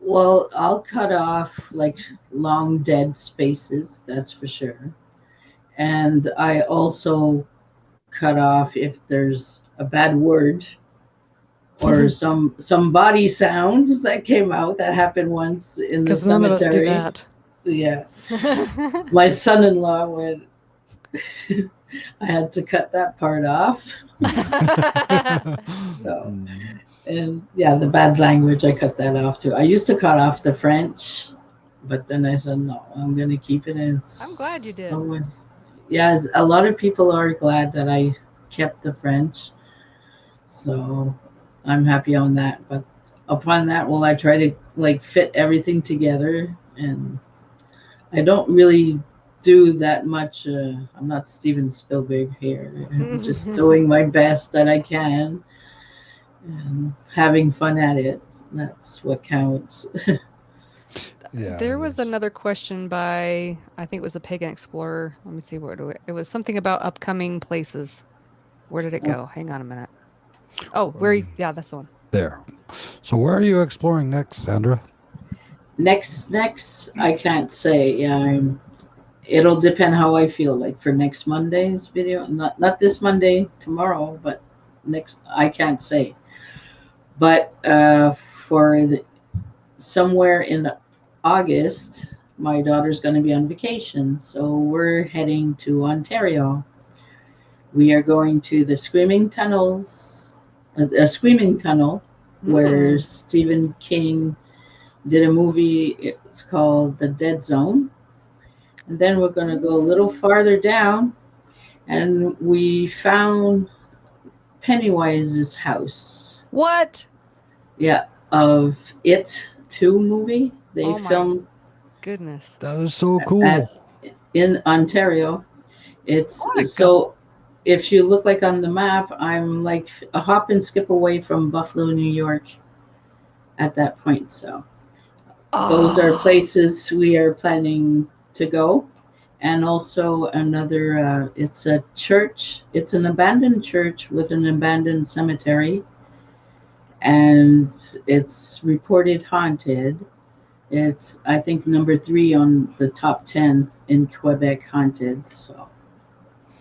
Well, I'll cut off like long dead spaces, that's for sure. And I also cut off if there's a bad word or some body sounds that came out. That happened once in the cemetery. None of us do that. Yeah. My son-in-law went, I had to cut that part off. So, Mm. and yeah, the bad language, I cut that off too. I used to cut off the French, but then I said, no, I'm going to keep it in. I'm glad you did. Someone, yeah, a lot of people are glad that I kept the French. So I'm happy on that. But upon that, well, I try to like fit everything together, and I don't really do that much. I'm not Steven Spielberg here. I'm just doing my best that I can and having fun at it. That's what counts. Yeah, There it was is. another question by, I think it was the Pagan Explorer. Let me see it was something about upcoming places. Where did it go? Hang on a minute. Oh, yeah, that's the one. There. So where are you exploring next, Sandra? Next, I can't say. Yeah, it'll depend how I feel. Like for next Monday's video, not this Monday, tomorrow, but next. I can't say. But for somewhere in August, my daughter's going to be on vacation, so we're heading to Ontario. We are going to the Screaming Tunnels, a Screaming Tunnel, where Mm. Stephen King did a movie. It's called The Dead Zone. And then we're going to go a little farther down, and we found Pennywise's house. What? Yeah, of It 2 movie. They Oh my filmed goodness. That is so cool. in Ontario. It's I wanna so if you look like on the map, I'm like a hop and skip away from Buffalo, New York at that point. So those are Oh, places we are planning to go. And also another, it's a church. It's an abandoned church with an abandoned cemetery, and it's reported haunted. It's, I think, number 3 on the top 10 in Quebec haunted. So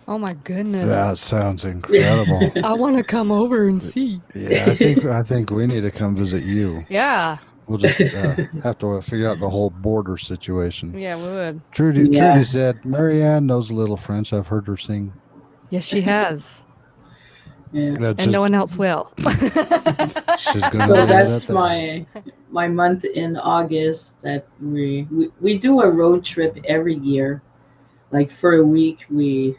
oh my goodness. That sounds incredible. I want to come over and see. Yeah, I think we need to come visit you. Yeah. We'll just have to figure out the whole border situation. Yeah, we would. Trudy said, Marianne knows a little French. I've heard her sing. Yes, she has. Yeah. And no one else will. She's gonna So leave it that's at that. my month in August that we do a road trip every year. Like for a week, we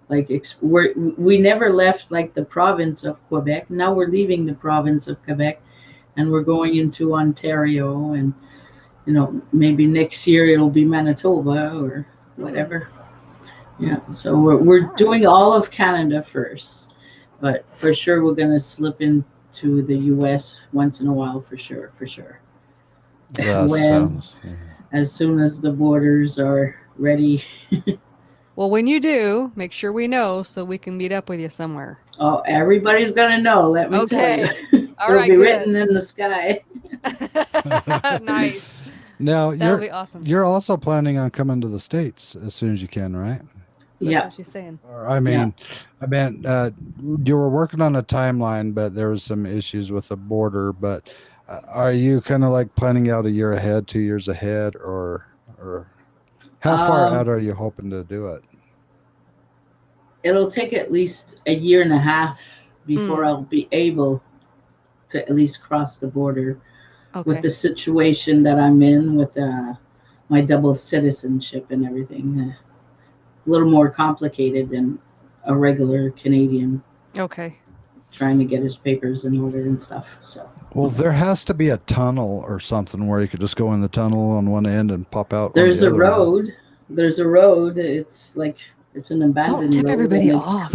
never left like the province of Quebec. Now we're leaving the province of Quebec, and we're going into Ontario, and maybe next year it'll be Manitoba or whatever. Yeah, so we're doing all of Canada first, but for sure we're gonna slip into the U.S. once in a while for sure. That When sounds. as soon as the borders are ready. Well, when you do, make sure we know so we can meet up with you somewhere. Oh, everybody's gonna know. Let me tell you. All It'll right, be good. written in the sky. Nice. Now That'll be awesome. you're also planning on coming to the States as soon as you can, right? That's Yeah. what she's saying. Or I meant you were working on a timeline, but there was some issues with the border. But are you kind of like planning out a year ahead, 2 years ahead, or how far out are you hoping to do it? It'll take at least a year and a half before I'll be able to at least cross the border. Okay. With the situation that I'm in with my double citizenship and everything. A little more complicated than a regular Canadian Okay. trying to get his papers in order and stuff. So. Well, there has to be a tunnel or something where you could just go in the tunnel on one end and pop out. There's on a the road. There's a road. It's like it's an abandoned Don't tip road. everybody off.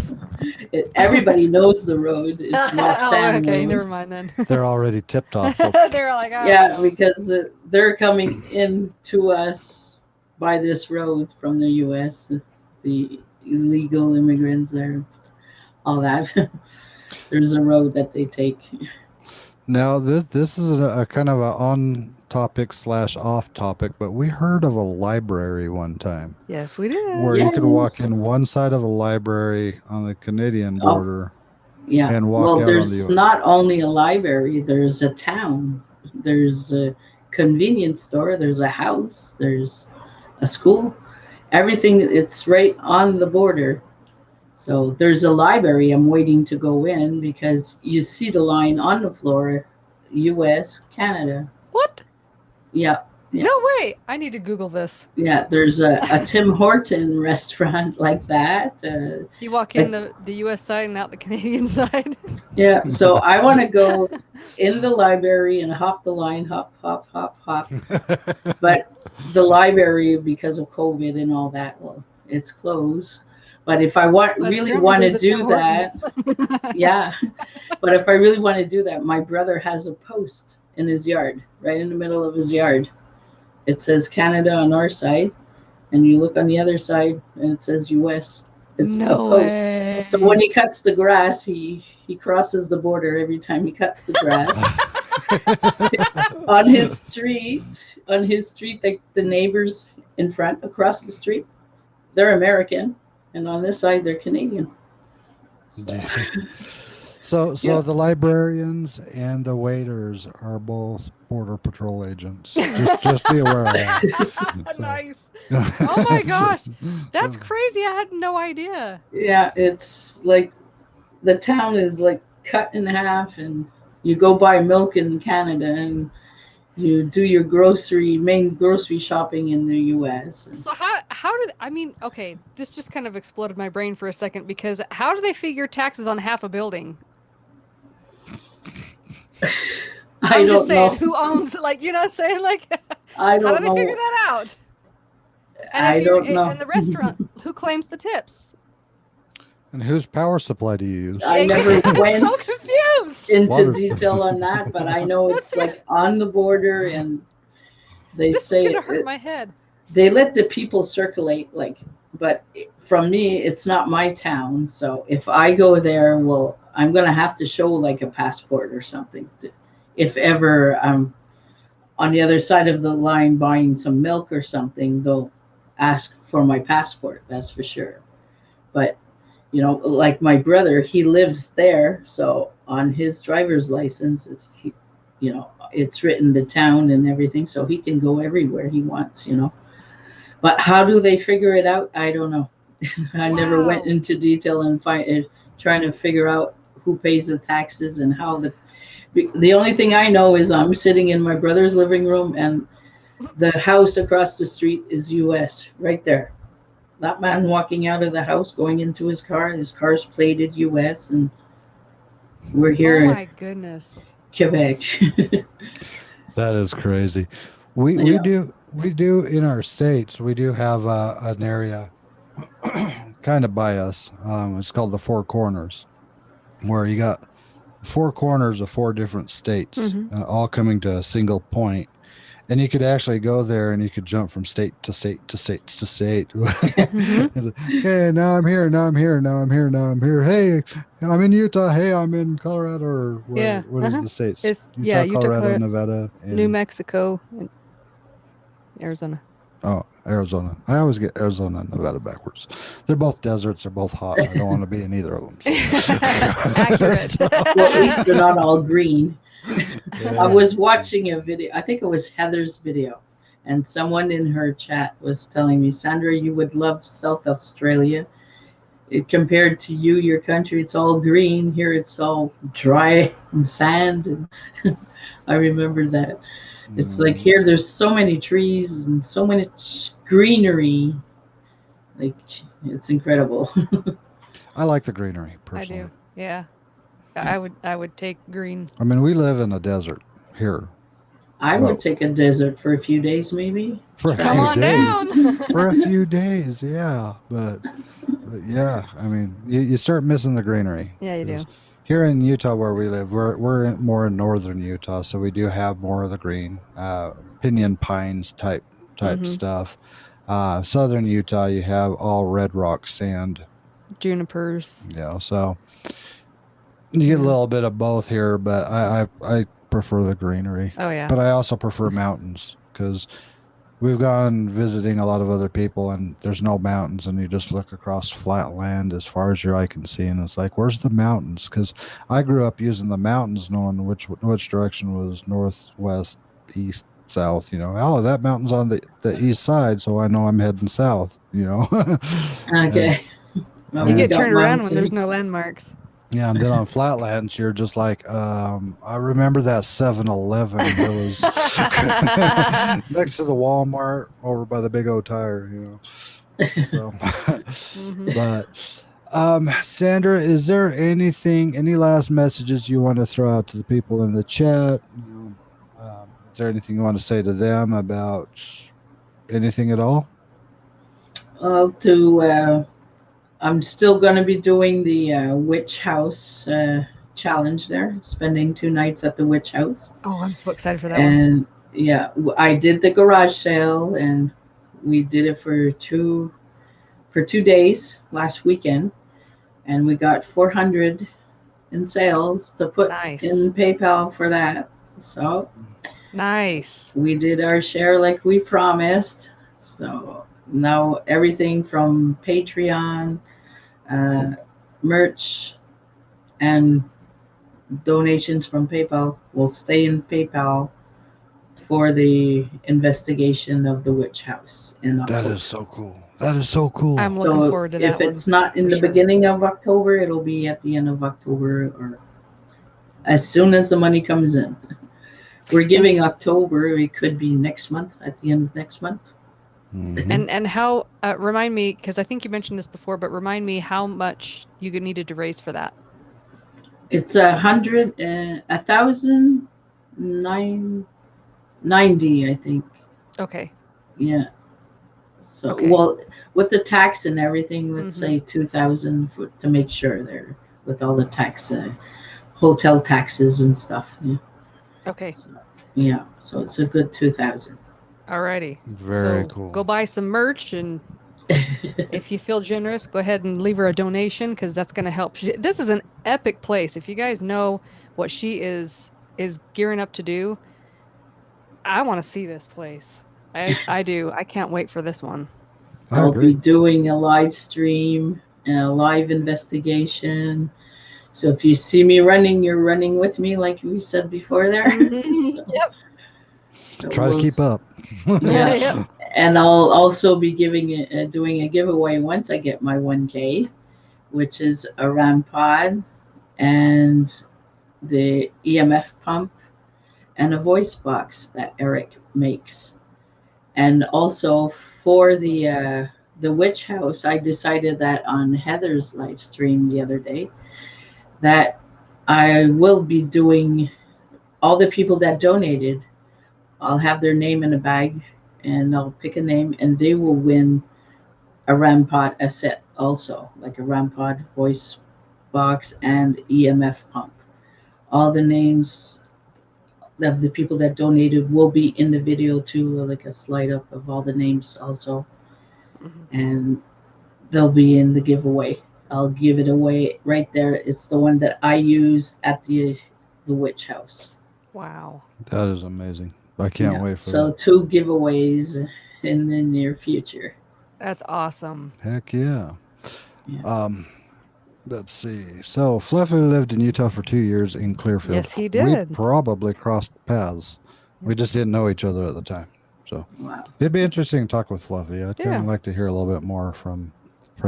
Everybody knows the road. It's Roxanne okay, Road. never mind then. They're already tipped off. They're like, oh. Yeah, because they're coming in to us by this road from the U.S. The illegal immigrants there, all that. There's a road that they take. Now, this is a kind of a on topic / off topic, but we heard of a library one time Yes, we did. where you could walk in one side of a library on the Canadian border. Yeah. And walk out there's on the US. not only a library, there's a town, there's a convenience store, there's a house, there's a school. Everything, it's right on the border. So there's a library I'm waiting to go in because you see the line on the floor, U.S., Canada. What? Yeah, yeah, No way. I need to Google this. yeah. There's a Tim Horton restaurant like that. You walk in the US side and out the Canadian side. Yeah, so I want to go in the library and hop the line, hop, hop, hop, hop. But the library, because of COVID and all that, well, it's closed. But if I really want to do that, yeah. But if I really want to do that, my brother has a post in his yard, right in the middle of his yard. It says Canada on our side, and you look on the other side, and it says U.S. It's a No post. way. So when he cuts the grass, he crosses the border every time he cuts the grass. On his street, like the neighbors in front across the street, they're American, and on this side they're Canadian. So Yeah. the librarians and the waiters are both border patrol agents. Just be aware of that. So. Nice. Oh my gosh. That's crazy. I had no idea. Yeah, it's like the town is like cut in half, and you go buy milk in Canada, and you do your main grocery shopping in the U.S. So how do I mean, okay, this just kind of exploded my brain for a second, because how do they figure taxes on half a building? I'm just saying, who owns, like, you know what I'm saying? Like, I how don't do they know. figure that out? And I if you're don't know. in the restaurant, who claims the tips? And whose power supply do you use? I never I'm went so confused. into Water. detail on that, but I know it's like on the border, and they This say is gonna hurt my head. they let the people circulate, like, but from me, it's not my town. So if I go there, well, I'm gonna have to show like a passport or something. If ever I'm on the other side of the line buying some milk or something, they'll ask for my passport. That's for sure. But like my brother, he lives there, so on his driver's license, it's written the town and everything, so he can go everywhere he wants. But how do they figure it out? I don't know. I never went Wow. into detail and trying to figure out who pays the taxes and how the only thing I know is I'm sitting in my brother's living room, and the house across the street is U.S. right there. That man walking out of the house, going into his car's plated U.S., and we're here Oh in my goodness. Quebec. That is crazy. We Yeah. do in our states. We do have an area kind of by us. It's called the Four Corners, where you got 4 corners of 4 different states, all coming to a single point. And you could actually go there and you could jump from state to state to state to state. Okay, now I'm here. Now I'm here. Now I'm here. Now I'm here. Hey, I'm in Utah. Hey, I'm in Colorado. Or what is the states? Utah, Colorado, Nevada, and New Mexico, and Arizona. Oh, Arizona. I always get Arizona and Nevada backwards. They're both deserts. They're both hot. I don't want to be in either of them. So. Accurate. Well, at least they're not all green. Yeah. I was watching a video. I think it was Heather's video, and someone in her chat was telling me, Sandra, you would love South Australia. Compared to your country, it's all green. Here, it's all dry and sand. And I remember that. It's like here, there's so many trees and so much greenery. Like, it's incredible. I like the greenery personally. I do. Yeah. I would take green. I mean, we live in a desert here. I would take a desert for a few days, maybe. For a Come few on days. down. For a few days, yeah. But yeah, I mean, you start missing the greenery. Yeah, you do. 'Cause here in Utah, where we live, we're more in northern Utah, so we do have more of the green, pinyon pines type stuff. Southern Utah, you have all red rock sand. Junipers. So you get a little bit of both here, but I prefer the greenery. Oh yeah. But I also prefer mountains, because we've gone visiting a lot of other people and there's no mountains, and you just look across flat land as far as your eye can see, and it's like, where's the mountains? Because I grew up using the mountains, knowing which direction was north, west, east, south. Oh, that mountain's on the east side, so I know I'm heading south. you know. Okay. Well, You we get got turned around when there's no mountains. landmarks. Yeah, and then on Flatlands, you're just like, I remember that 7-Eleven that was next to the Walmart over by the Big O Tire, you know. So, Mhm. but Sandra, is there anything, any last messages you want to throw out to the people in the chat? You know, is there anything you want to say to them about anything at all? Well, I'm still going to be doing the witch house challenge there, spending 2 nights at the witch house. Oh, I'm so excited for that one. And yeah, I did the garage sale, and we did it for 2 days last weekend, and we got 400 in sales to put Nice. in PayPal for that. So Nice. we did our share like we promised. So now everything from Patreon, uh, merch, and donations from PayPal will stay in PayPal for the investigation of the witch house in That October. is so cool. That is so cool. I'm looking So forward to if that one. it's not in for the sure. beginning of October, it'll be at the end of October or as soon as the money comes in. We're giving s- October. It could be next month, at the end of next month. Mhm. And how remind me, because I think you mentioned this before, but remind me how much you needed to raise for that. It's 1,090, I think. Okay. Yeah. So, Okay. well, with the tax and everything, let's Mhm. say 2,000 to make sure there with all the tax, hotel taxes and stuff. Yeah. Okay. So, yeah. So it's a good 2,000. Alrighty. Very So cool. go buy some merch, and if you feel generous, go ahead and leave her a donation because that's going to help. This is an epic place. If you guys know what she is gearing up to do, I want to see this place. I do. I can't wait for this one. I I'll be agree. doing a live stream and a live investigation. So if you see me running, you're running with me, like we said before there. Mhm. So, Yep. so Try to keep up. Yeah, Yep. and I'll also be doing a giveaway once I get my 1K, which is a RAM pod and the EMF pump and a voice box that Eric makes. And also for the witch house, I decided that on Heather's live stream the other day that I will be doing all the people that donated. I'll have their name in a bag, and I'll pick a name, and they will win a RAM pod, a set also, like a RAM pod voice box and EMF pump. All the names of the people that donated will be in the video too, like a slide up of all the names also, Mhm. and they'll be in the giveaway. I'll give it away right there. It's the one that I use at the witch house. Wow. That is amazing. I can't Yeah. wait for So that. 2 giveaways in the near future. That's awesome. Heck yeah. Yeah. Um, let's see. So Fluffy lived in Utah for 2 years in Clearfield. Yes, he We did. probably crossed paths. We just didn't know each other at the time. So Wow. it'd be interesting to talk with Fluffy. I'd kind Yeah. of like to hear a little bit more from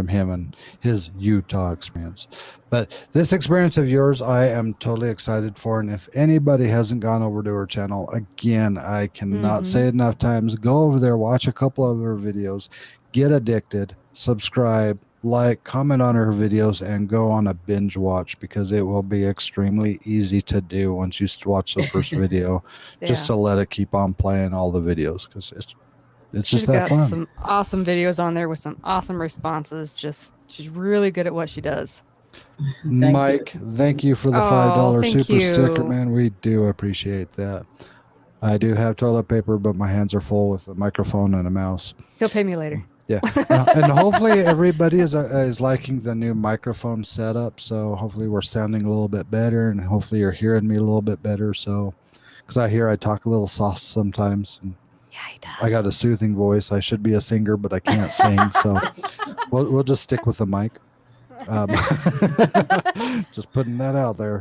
him and his Utah experience. But this experience of yours, I am totally excited for. And if anybody hasn't gone over to her channel, again, I cannot say it enough times. Go over there, watch a couple of her videos, get addicted, subscribe, like, comment on her videos, and go on a binge watch because it will be extremely easy to do once you watch the first video. Just Yeah. to let it keep on playing all the videos because it's She's just that got fun. some awesome videos on there with some awesome responses. Just she's really good at what she does. Mike, thank you for the Oh, $5 thank super sticker, you. man. We do appreciate that. I do have toilet paper, but my hands are full with a microphone and a mouse. He'll pay me later. Yeah, and hopefully everybody is liking the new microphone setup. So hopefully we're sounding a little bit better, and hopefully you're hearing me a little bit better. So, because I hear I talk a little soft sometimes, and Yeah, he does. I got a soothing voice. I should be a singer, but I can't sing. So we'll just stick with the mic. Just putting that out there.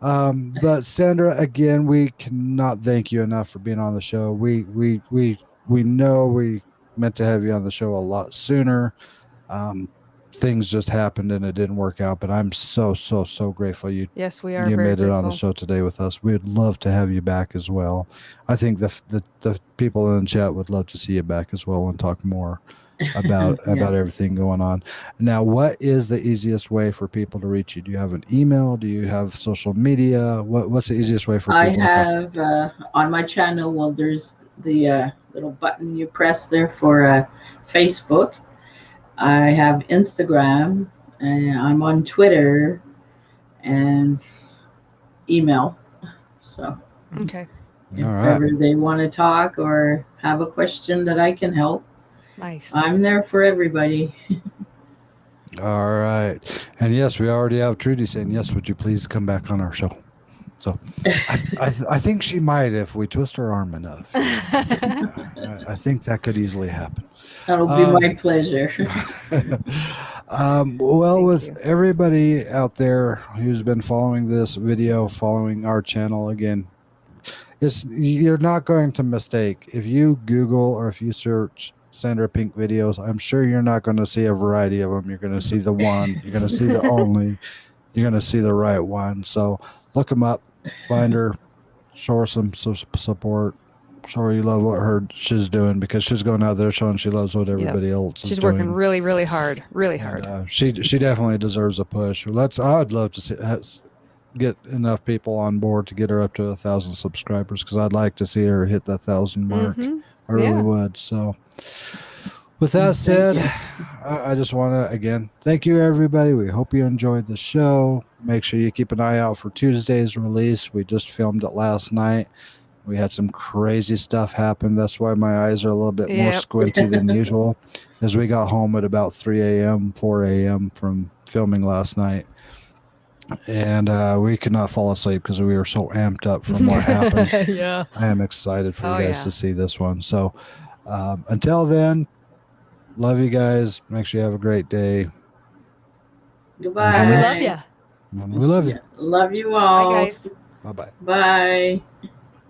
But Sandra, again, we cannot thank you enough for being on the show. We know meant to have you on the show a lot sooner. Things just happened and it didn't work out, but I'm so grateful Yes, we are you very made it on the grateful. show today with us. We'd love to have you back as well. I think the people in the chat would love to see you back as well and talk more about Yeah. everything going on. Now, what is the easiest way for people to reach you? Do you have an email? Do you have social media? What's the easiest way for I people to contact? have on my channel, well, there's the little button you press there for Facebook. I have Instagram, and I'm on Twitter and email. So Okay. if All right. ever they want to talk or have a question that I can help, Nice. I'm there for everybody. All right. And yes, we already have Trudy saying, yes, would you please come back on our show? So I think she might if we twist her arm enough. I think that could easily happen. That'll be my pleasure. Well, Thank with you. everybody out there who's been following this video, following our channel, again, you're not going to mistake. If you Google or if you search Sandra Pink videos, I'm sure you're not going to see a variety of them. You're going to see the one, you're going to see the only, you're going to see the right one. So look them up, find her, show her some support, show her you love what she's doing, because she's going out there showing she loves what everybody else is She's doing. working really hard, really hard. And, she definitely deserves a push. I'd love to see get enough people on board to get her up to 1,000 subscribers, because I'd like to see her hit that 1,000 mark. I really would. So with that said, I just want to again thank you, everybody. We hope you enjoyed the show. Make sure you keep an eye out for Tuesday's release. We just filmed it last night. We had some crazy stuff happen. That's why my eyes are a little bit more squinty than usual, as we got home at about 3 a.m., 4 a.m. from filming last night. And we could not fall asleep because we were so amped up from what happened. Yeah. I am excited for you guys to see this one. So until then, love you guys. Make sure you have a great day. Goodbye. And we love you. We love you. Love you all. Bye, guys. Bye-bye. Bye.